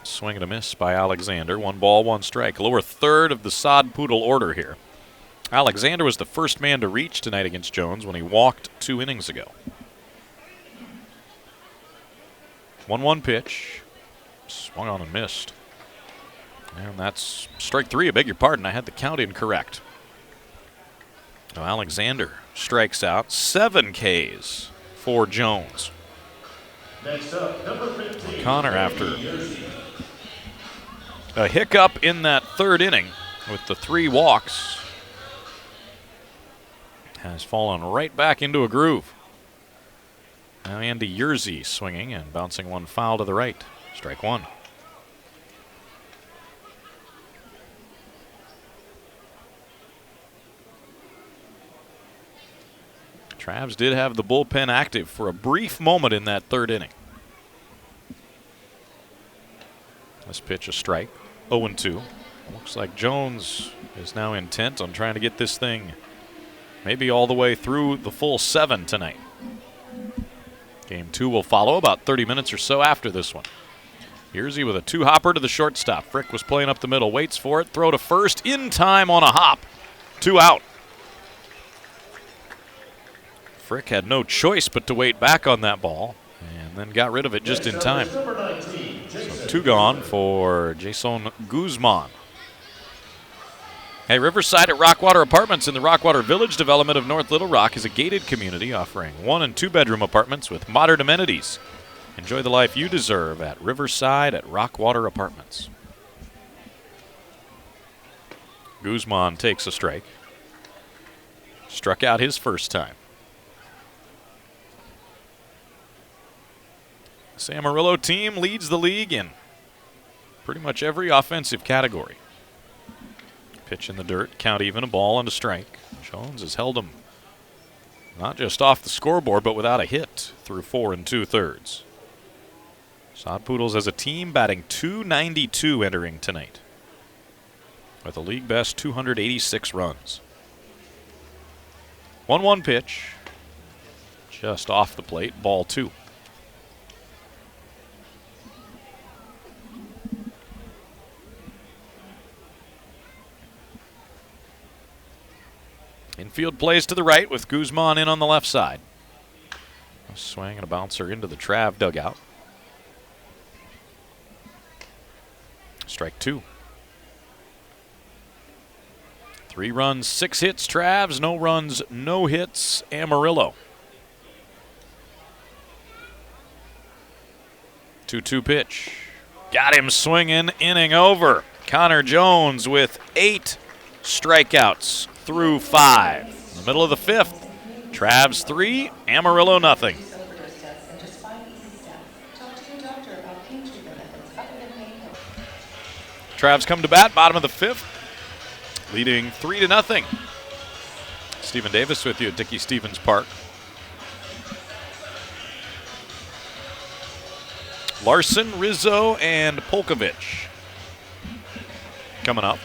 Swing and a miss by Alexander. 1 ball, 1 strike. Lower third of the Sod Poodle order here. Alexander was the first man to reach tonight against Jones when he walked 2 innings ago. 1-1 pitch. Swung on and missed. And that's strike 3, I beg your pardon. I had the count incorrect. Now Alexander strikes out. 7 Ks for Jones. Next up, number 15. Connor, after a hiccup in that 3rd inning with the 3 walks, has fallen right back into a groove. Now Andy Yerzy swinging and bouncing 1 foul to the right. Strike 1. Travs did have the bullpen active for a brief moment in that 3rd inning. This pitch a strike. 0-2. Looks like Jones is now intent on trying to get this thing maybe all the way through the full 7 tonight. Game 2 will follow about 30 minutes or so after this one. Yerzy with a 2-hopper to the shortstop. Frick was playing up the middle, waits for it, throw to first, in time on a hop. 2 out. Frick had no choice but to wait back on that ball and then got rid of it just in time. So 2 gone for Jason Guzman. Hey, Riverside at Rockwater Apartments in the Rockwater Village development of North Little Rock is a gated community offering 1- and 2-bedroom apartments with modern amenities. Enjoy the life you deserve at Riverside at Rockwater Apartments. Guzman takes a strike. Struck out his first time. This Amarillo team leads the league in pretty much every offensive category. Pitch in the dirt, count even, a ball and a strike. Jones has held him not just off the scoreboard, but without a hit through 4 2/3. Sod Poodles as a team batting .292 entering tonight, with a league best 286 runs. 1-1 pitch, just off the plate, ball 2. Infield plays to the right with Guzman in on the left side. A swing and a bouncer into the Trav dugout. Strike 2. 3 runs, 6 hits Travs, no runs, no hits Amarillo. 2-2 pitch. Got him swinging, inning over. Connor Jones with 8 strikeouts through 5. In the middle of the 5th, Travs 3, Amarillo nothing. Travs come to bat, bottom of the 5th, leading 3-0. Stephen Davis with you at Dickey Stevens Park. Larson, Rizzo, and Polkovich coming up.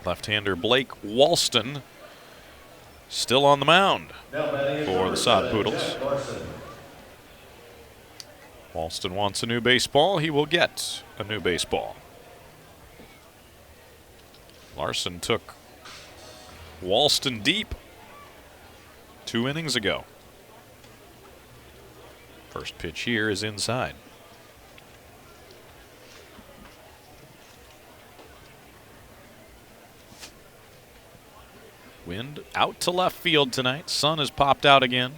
Left-hander Blake Walston still on the mound for the Sod Poodles. Walston wants a new baseball. He will get a new baseball. Larson took Walston deep 2 innings ago. First pitch here is inside. Wind out to left field tonight. Sun has popped out again.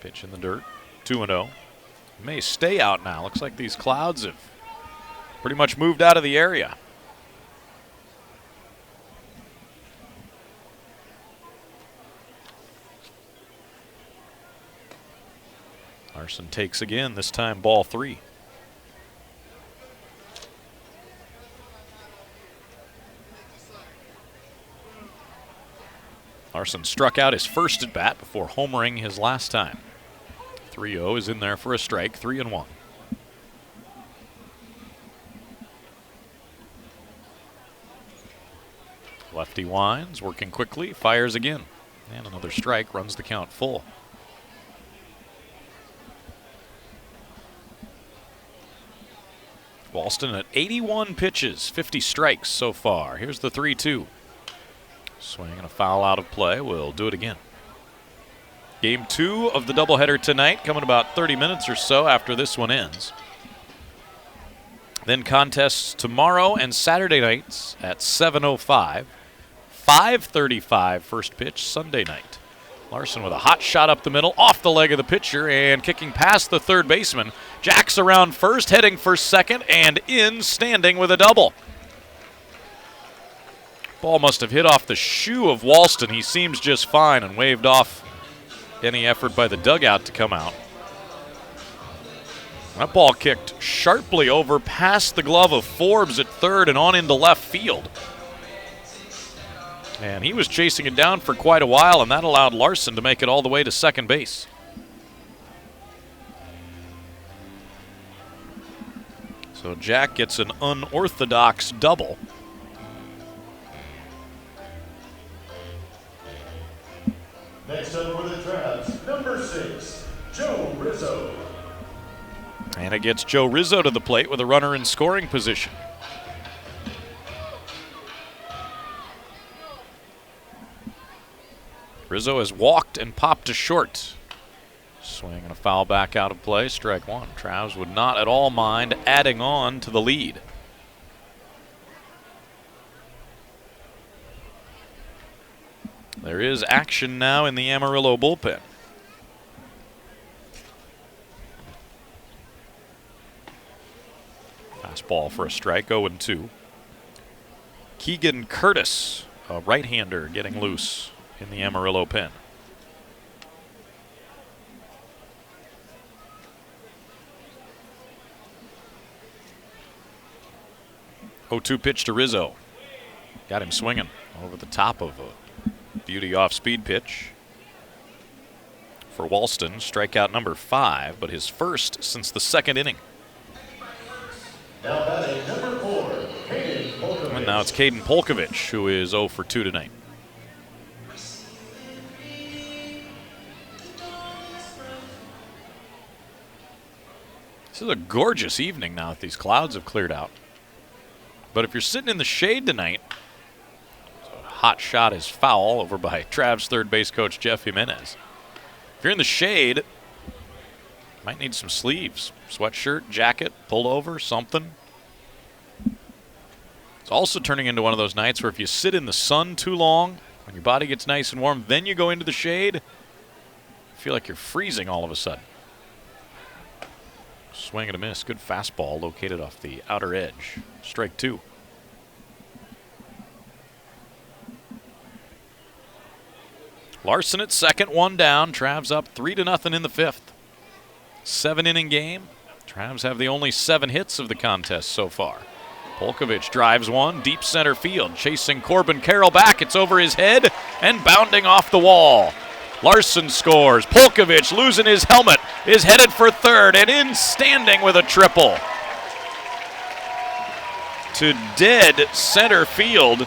Pitch in the dirt, 2-0. May stay out now. Looks like these clouds have pretty much moved out of the area. Larson takes again, this time ball 3. Larson struck out his first at bat before homering his last time. 3-0 is in there for a strike, 3-1. Lefty winds, working quickly, fires again. And another strike, runs the count full. Walston at 81 pitches, 50 strikes so far. Here's the 3-2. Swing and a foul out of play. We'll do it again. Game 2 of the doubleheader tonight, coming about 30 minutes or so after this one ends. Then contests tomorrow and Saturday nights at 7:05. 5:35 first pitch Sunday night. Larson with a hot shot up the middle, off the leg of the pitcher, and kicking past the third baseman. Jacks around first, heading for second, and in standing with a double. Ball must have hit off the shoe of Walston. He seems just fine and waved off any effort by the dugout to come out. That ball kicked sharply over past the glove of Forbes at third and on into left field. And he was chasing it down for quite a while, and that allowed Larson to make it all the way to second base. So Jack gets an unorthodox double. Next up for the Travs, number 6, Joe Rizzo. And it gets Joe Rizzo to the plate with a runner in scoring position. Rizzo has walked and popped to short. Swing and a foul back out of play, strike one. Travs would not at all mind adding on to the lead. There is action now in the Amarillo bullpen. Fastball for a strike, 0-2. Keegan Curtis, a right-hander, getting loose in the Amarillo pen. Oh-2 pitch to Rizzo. Got him swinging over the top of a beauty off-speed pitch. For Walston, strikeout number 5, but his first since the second inning. Now batting number 4, Caden Polkovich. And now it's Caden Polkovich, who is 0 for 2 tonight. This is a gorgeous evening now that these clouds have cleared out. But if you're sitting in the shade tonight, a hot shot is foul over by Travs third base coach Jeff Jimenez. If you're in the shade, might need some sleeves, sweatshirt, jacket, pullover, something. It's also turning into one of those nights where if you sit in the sun too long, when your body gets nice and warm, then you go into the shade, you feel like you're freezing all of a sudden. Swing and a miss. Good fastball located off the outer edge. Strike 2. Larson at second, 1 down. Travs up 3-0 in the 5th. 7-inning game. Travs have the only 7 hits of the contest so far. Polkovich drives one deep center field, chasing Corbin Carroll back. It's over his head and bounding off the wall. Larson scores. Polkovich, losing his helmet, is headed for third and in standing with a triple. To dead center field,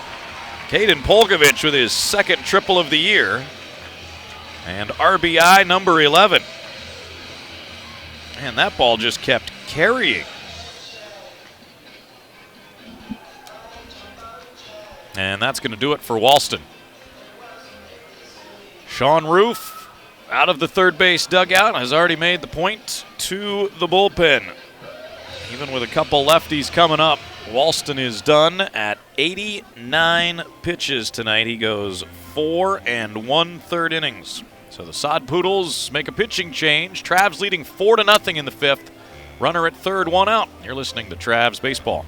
Caden Polkovich with his second triple of the year and RBI number 11. And that ball just kept carrying. And that's going to do it for Walston. Sean Roof out of the third base dugout has already made the point to the bullpen. Even with a couple lefties coming up, Walston is done at 89 pitches tonight. He goes 4 1/3 innings. So the Sod Poodles make a pitching change. Travs leading 4-0 in the fifth. Runner at third, one out. You're listening to Travs Baseball.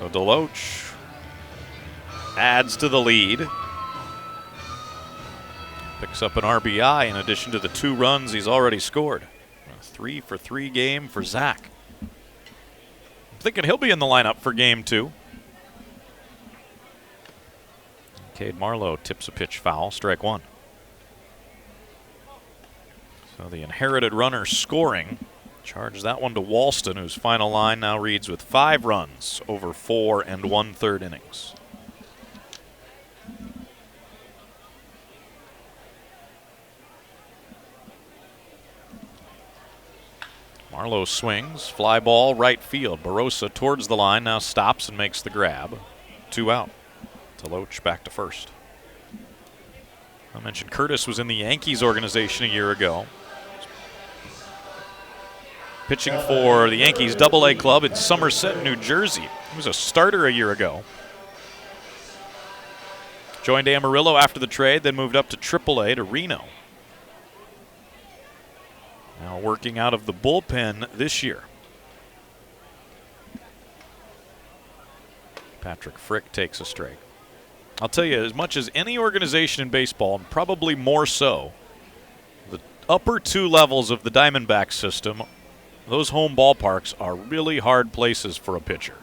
So Deloach adds to the lead. Picks up an RBI in addition to the 2 runs he's already scored. A 3-for-3 game for Zach. I'm thinking he'll be in the lineup for game 2. Cade Marlowe tips a pitch foul, strike 1. So the inherited runner scoring. Charge that one to Walston, whose final line now reads with 5 runs over 4 1/3 innings. Marlowe swings, fly ball, right field. Barossa towards the line, now stops and makes the grab. 2 out. Deloach back to first. I mentioned Curtis was in the Yankees organization a year ago. Pitching for the Yankees Double-A club in Somerset, New Jersey. He was a starter a year ago. Joined Amarillo after the trade, then moved up to Triple-A to Reno. Now working out of the bullpen this year. Patrick Frick takes a strike. I'll tell you, as much as any organization in baseball, and probably more so, the upper 2 levels of the Diamondback system, those home ballparks are really hard places for a pitcher.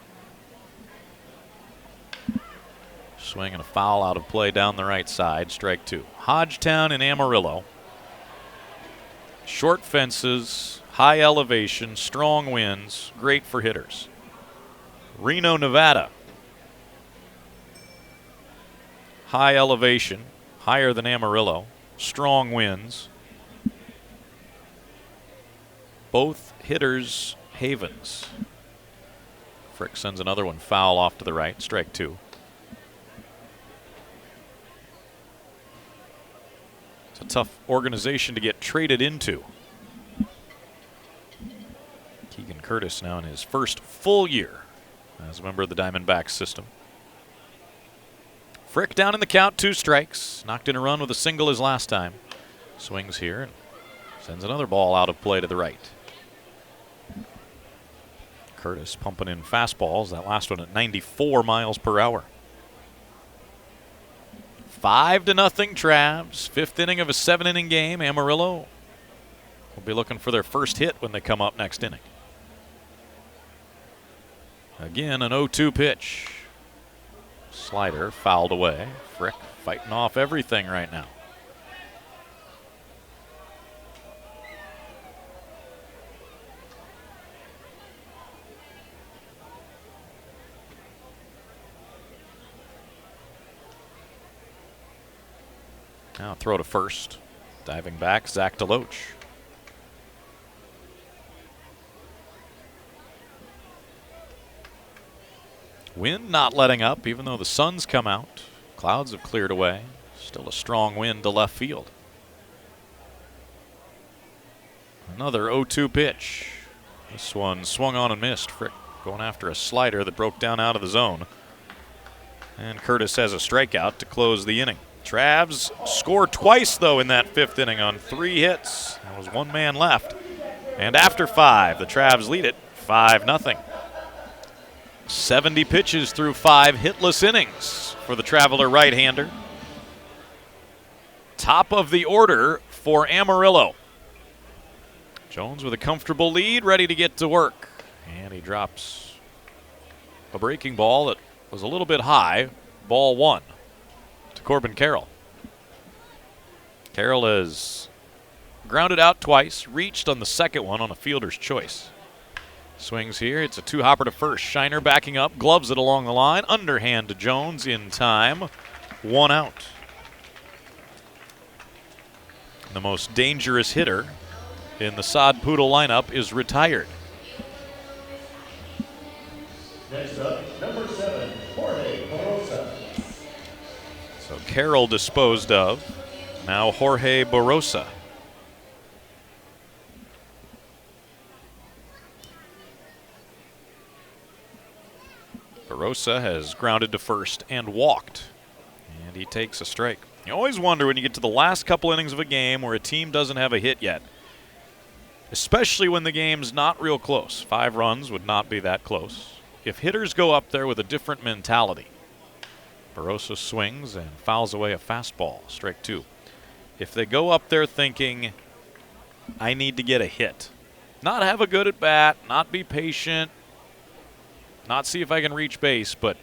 Swing and a foul out of play down the right side, strike 2. Hodgetown and Amarillo. Short fences, high elevation, strong winds, great for hitters. Reno, Nevada. High elevation, higher than Amarillo, strong winds. Both hitters' havens. Frick sends another one foul off to the right, strike 2. It's a tough organization to get traded into. Keegan Curtis now in his first full year as a member of the Diamondbacks system. Frick down in the count, 2 strikes. Knocked in a run with a single his last time. Swings here and sends another ball out of play to the right. Curtis pumping in fastballs, that last one at 94 miles per hour. 5-0 Travs. 5th inning of a 7-inning game. Amarillo will be looking for their first hit when they come up next inning. Again, an 0-2 pitch. Slider fouled away. Frick fighting off everything right now. Now throw to first. Diving back, Zach DeLoach. Wind not letting up, even though the sun's come out. Clouds have cleared away. Still a strong wind to left field. Another 0-2 pitch. This one swung on and missed. Frick going after a slider that broke down out of the zone. And Curtis has a strikeout to close the inning. Travs scored twice, though, in that 5th inning on 3 hits. There was 1 man left. And after 5, the Travs lead it 5-0. 70 pitches through 5 hitless innings for the Traveler right-hander. Top of the order for Amarillo. Jones with a comfortable lead, ready to get to work. And he drops a breaking ball that was a little bit high. Ball 1 to Corbin Carroll. Carroll has grounded out twice, reached on the second one on a fielder's choice. Swings here. It's a 2-hopper to first. Shiner backing up, gloves it along the line. Underhand to Jones in time. 1 out. The most dangerous hitter in the Sod Poodle lineup is retired. Next up, number 7, Jorge Barosa. So Carroll disposed of. Now Jorge Barosa. Barosa has grounded to first and walked. And he takes a strike. You always wonder when you get to the last couple innings of a game where a team doesn't have a hit yet. Especially when the game's not real close. 5 runs would not be that close. If hitters go up there with a different mentality. Barosa swings and fouls away a fastball. Strike 2. If they go up there thinking, I need to get a hit. Not have a good at bat, not be patient, not see if I can reach base, but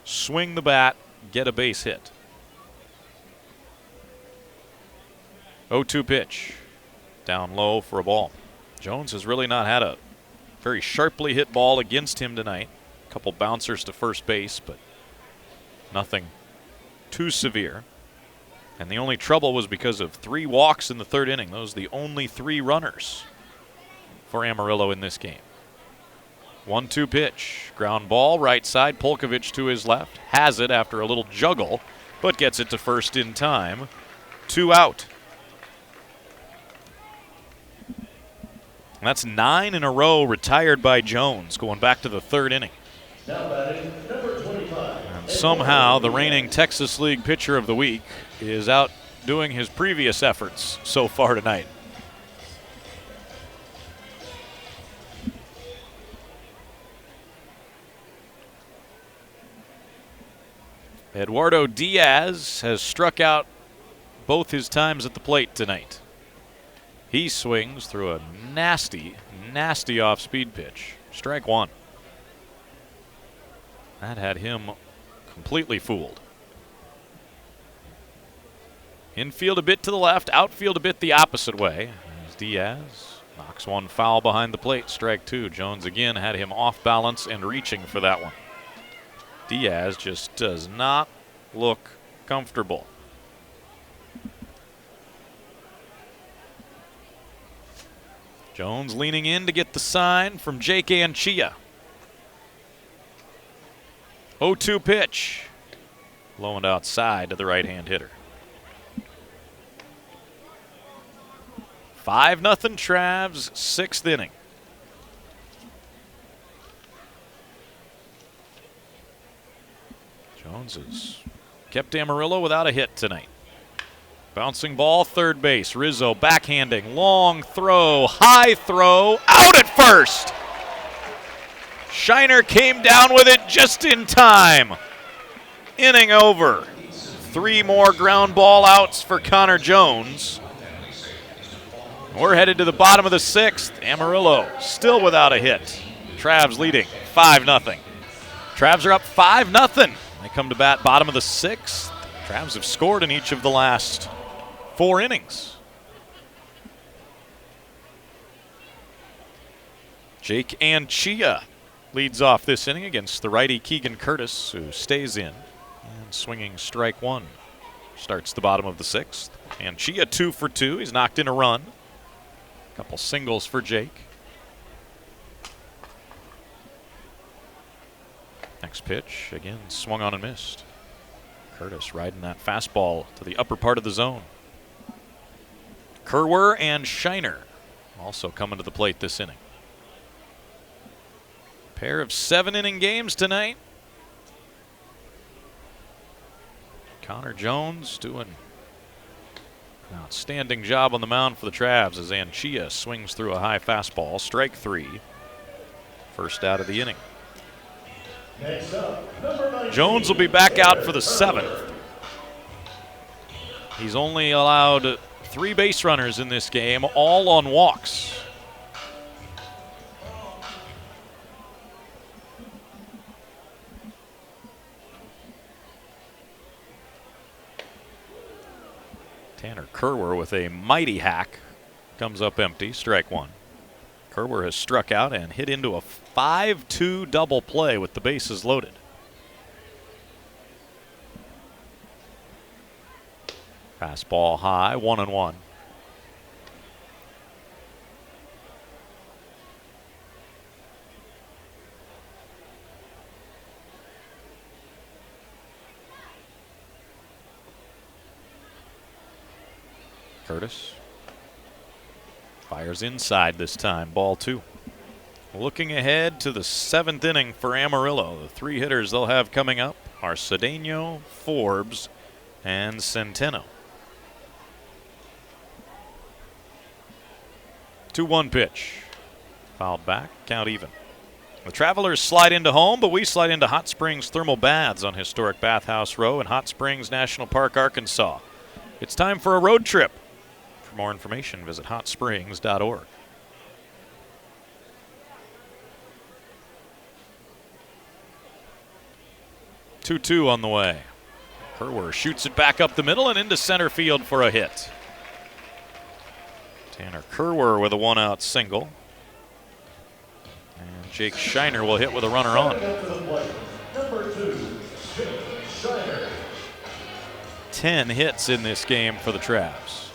swing the bat, get a base hit. 0-2 pitch. Down low for a ball. Jones has really not had a very sharply hit ball against him tonight. A couple bouncers to first base, but nothing too severe. And the only trouble was because of 3 walks in the 3rd inning. Those are the only 3 runners for Amarillo in this game. 1-2 pitch. Ground ball, right side. Polkovich to his left. Has it after a little juggle, but gets it to first in time. 2 out. And that's 9 in a row retired by Jones, going back to the 3rd inning. Now batting, number 25. And somehow the reigning Texas League Pitcher of the Week is outdoing his previous efforts so far tonight. Eduardo Diaz has struck out both his times at the plate tonight. He swings through a nasty, nasty off-speed pitch. Strike 1. That had him completely fooled. Infield a bit to the left, outfield a bit the opposite way. As Diaz knocks one foul behind the plate. Strike 2. Jones again had him off balance and reaching for that one. Diaz just does not look comfortable. Jones leaning in to get the sign from Jake Anchia. 0-2 pitch. Low and outside to the right-hand hitter. 5-0 Travs, 6th inning. Jones has kept Amarillo without a hit tonight. Bouncing ball, third base. Rizzo backhanding, long throw, high throw, out at first. Shiner came down with it just in time. Inning over. 3 more ground ball outs for Connor Jones. We're headed to the bottom of the 6th. Amarillo still without a hit. Travs leading 5-0. Travs are up 5-0 They come to bat bottom of the 6th. Travs have scored in each of the last 4 innings. Jake Anchia leads off this inning against the righty Keegan Curtis, who stays in. And swinging strike 1. Starts the bottom of the 6th. Anchia 2 for 2. He's knocked in a run. A couple singles for Jake. Next pitch, again, swung on and missed. Curtis riding that fastball to the upper part of the zone. Kerwer and Shiner also coming to the plate this inning. Pair of 7-inning games tonight. Connor Jones doing an outstanding job on the mound for the Travs as Anchia swings through a high fastball. Strike 3. First out of the inning. Next up, number 19. Jones will be back out for the 7th. He's only allowed 3 base runners in this game, all on walks. Tanner Kerwer with a mighty hack. Comes up empty, strike 1. Kerwer has struck out and hit into a 5-2 double play with the bases loaded. Fastball high, 1-1. Curtis fires inside this time, ball 2. Looking ahead to the 7th inning for Amarillo. The 3 hitters they'll have coming up are Cedeno, Forbes, and Centeno. 2-1 pitch. Fouled back, count even. The Travelers slide into home, but we slide into Hot Springs Thermal Baths on historic Bathhouse Row in Hot Springs National Park, Arkansas. It's time for a road trip. For more information, visit hotsprings.org. 2-2 on the way. Kerwer shoots it back up the middle and into center field for a hit. Tanner Kerwer with a 1-out single. And Jake Shiner will hit with a runner on. Number 2, Jake Shiner. 10 hits in this game for the Travs.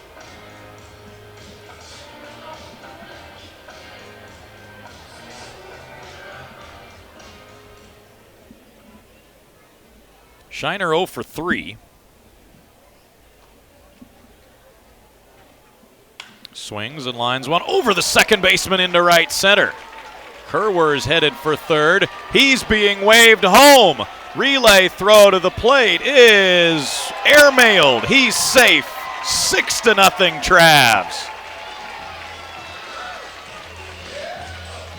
Shiner 0 for 3. Swings and lines one over the second baseman into right center. Kerwer's headed for third. He's being waved home. Relay throw to the plate is airmailed. He's safe. 6-0 Travs.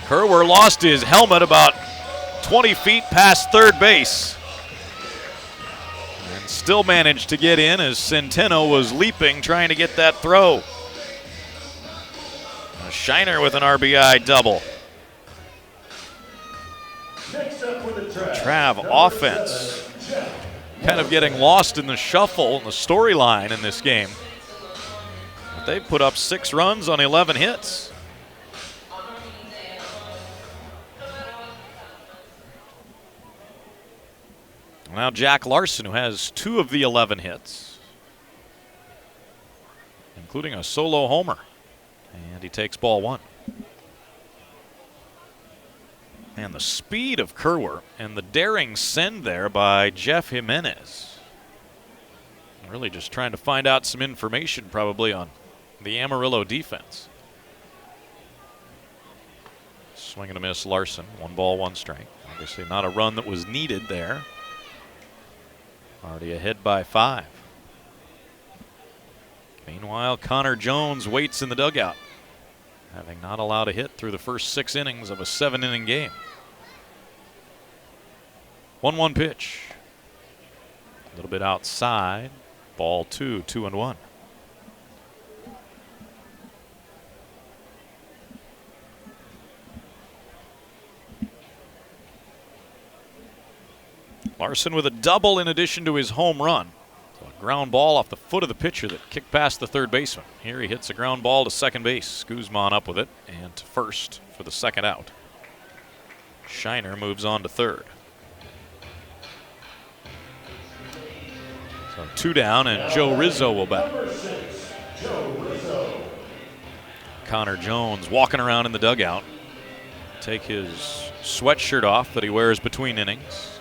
Kerwer lost his helmet about 20 feet past third base. And still managed to get in as Centeno was leaping, trying to get that throw. Shiner with an RBI double. Trav offense kind of getting lost in the shuffle and the storyline in this game. But they put up 6 runs on 11 hits. Now Jack Larson, who has 2 of the 11 hits, including a solo homer. And he takes ball 1. And the speed of Kerwer and the daring send there by Jeff Jimenez. Really just trying to find out some information probably on the Amarillo defense. Swing and a miss Larson. 1 ball, 1 strike. Obviously not a run that was needed there. Already ahead by 5. Meanwhile, Connor Jones waits in the dugout, having not allowed a hit through the first 6 innings of a 7-inning game. 1-1 pitch. A little bit outside. Ball 2, 2-1. Larson with a double in addition to his home run. So a ground ball off the foot of the pitcher that kicked past the third baseman. Here he hits a ground ball to second base. Guzman up with it and to first for the second out. Shiner moves on to third. So 2 down, and Joe Rizzo will bat. Connor Jones walking around in the dugout. Take his sweatshirt off that he wears between innings.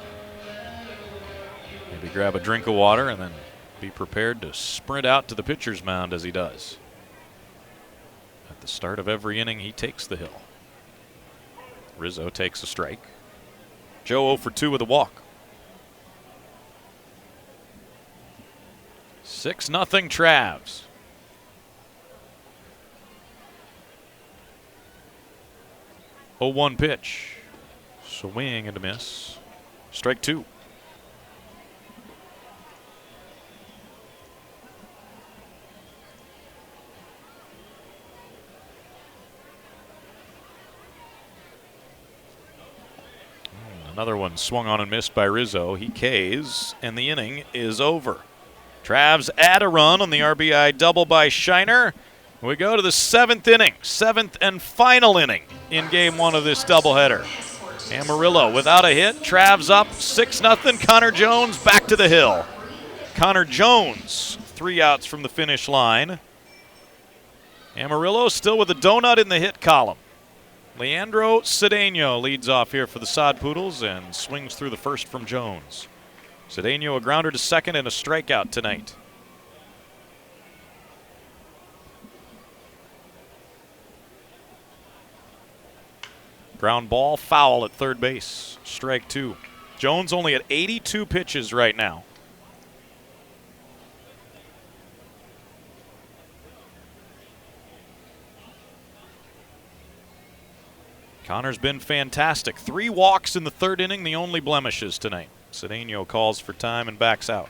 Maybe grab a drink of water and then be prepared to sprint out to the pitcher's mound as he does. At the start of every inning, he takes the hill. Rizzo takes a strike. Joe 0 for 2 with a walk. 6-0 Travs. 0-1 pitch. Swing and a miss. Strike 2. Another one swung on and missed by Rizzo. He Ks, and the inning is over. Travs add a run on the RBI double by Shiner. We go to the 7th inning, 7th and final inning in game 1 of this doubleheader. Amarillo without a hit. Travs up 6-0. Connor Jones back to the hill. Connor Jones, 3 outs from the finish line. Amarillo still with a donut in the hit column. Leandro Cedeno leads off here for the Sod Poodles and swings through the first from Jones. Cedeno a grounder to second and a strikeout tonight. Ground ball, foul at third base. Strike 2. Jones only at 82 pitches right now. Connor's been fantastic. 3 walks in the 3rd inning, the only blemishes tonight. Cedeno calls for time and backs out.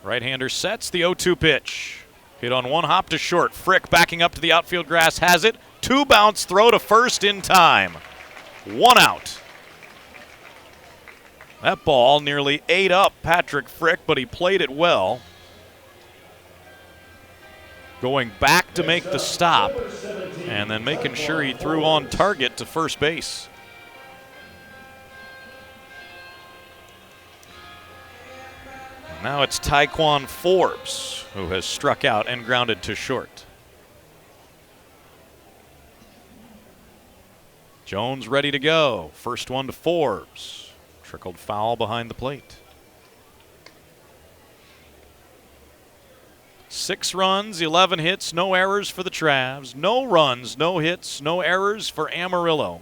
Right-hander sets the 0-2 pitch. Hit on 1 hop to short. Frick backing up to the outfield grass has it. 2 bounce throw to first in time. 1 out. That ball nearly ate up Patrick Frick, but he played it well. Going back to make the stop and then making sure he threw on target to first base. Now it's Tyquan Forbes who has struck out and grounded to short. Jones ready to go. First one to Forbes. Trickled foul behind the plate. 6 runs, 11 hits, no errors for the Travs. No runs, no hits, no errors for Amarillo.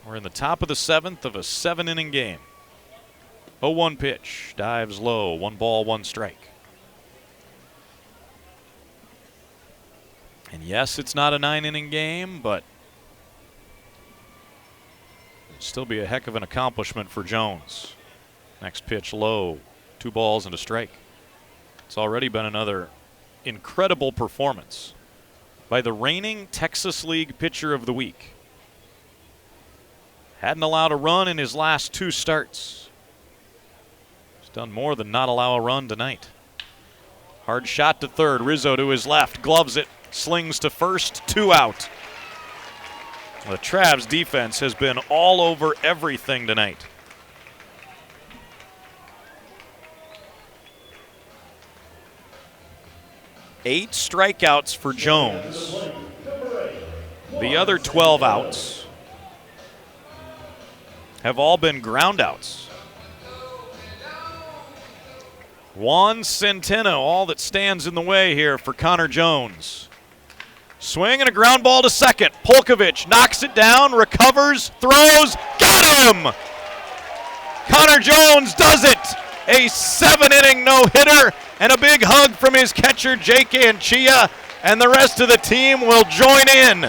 We're in the top of the 7th of a 7-inning game. 0-1 pitch, dives low, 1 ball, 1 strike. And yes, it's not a 9-inning game, but it'd still be a heck of an accomplishment for Jones. Next pitch low, 2 balls and a strike. It's already been another incredible performance by the reigning Texas League Pitcher of the Week. Hadn't allowed a run in his last 2 starts. He's done more than not allow a run tonight. Hard shot to third. Rizzo to his left. Gloves it. Slings to first. 2 out. The Travs defense has been all over everything tonight. 8 strikeouts for Jones. The other 12 outs have all been groundouts. Juan Centeno, all that stands in the way here for Connor Jones. Swing and a ground ball to second. Polkovich knocks it down, recovers, throws, got him! Connor Jones does it! A 7-inning no-hitter and a big hug from his catcher, Jake Anchia, and the rest of the team will join in.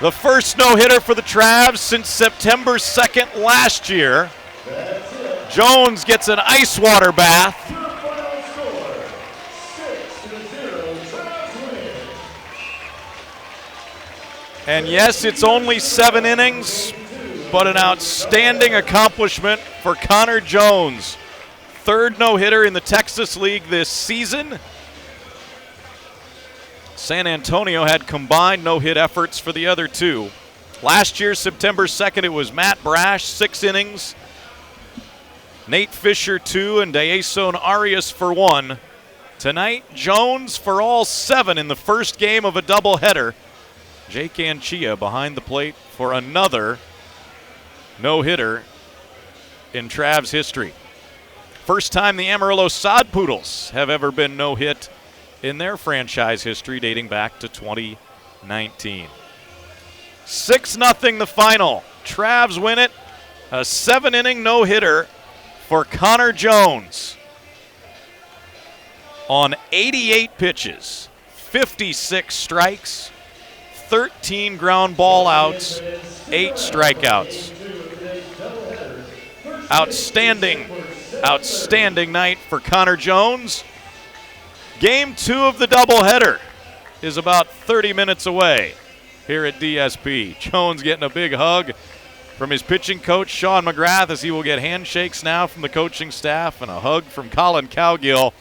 The first no-hitter for the Travs since September 2nd last year. That's it. Jones gets an ice water bath. Your final score, 6-0, Travs win. And yes, it's only 7 innings, but an outstanding accomplishment for Connor Jones. 3rd no-hitter in the Texas League this season. San Antonio had combined no-hit efforts for the other 2. Last year, September 2nd, it was Matt Brash, 6 innings. Nate Fisher, 2, and Daeson Arias for 1. Tonight, Jones for all 7 in the first game of a doubleheader. Jake Anchia behind the plate for another no-hitter in Travs history. First time the Amarillo Sod Poodles have ever been no-hit in their franchise history, dating back to 2019. 6-0 the final. Travs win it. A 7-inning no-hitter for Connor Jones on 88 pitches, 56 strikes, 13 ground ball outs, 8 strikeouts. Outstanding night for Connor Jones. Game 2 of the doubleheader is about 30 minutes away here at DSP. Jones getting a big hug from his pitching coach, Sean McGrath, as he will get handshakes now from the coaching staff and a hug from Colin Cowgill.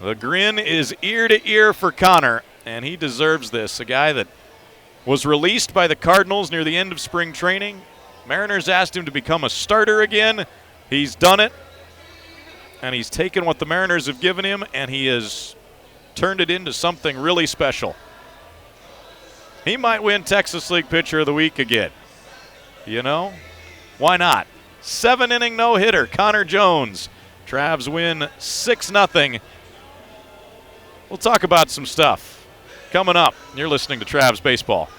The grin is ear to ear for Connor, and he deserves this. A guy that was released by the Cardinals near the end of spring training. Mariners asked him to become a starter again. He's done it, and he's taken what the Mariners have given him, and he has turned it into something really special. He might win Texas League Pitcher of the Week again. You know, why not? 7-inning no-hitter, Connor Jones. Travs win 6-0. We'll talk about some stuff coming up. You're listening to Travs Baseball.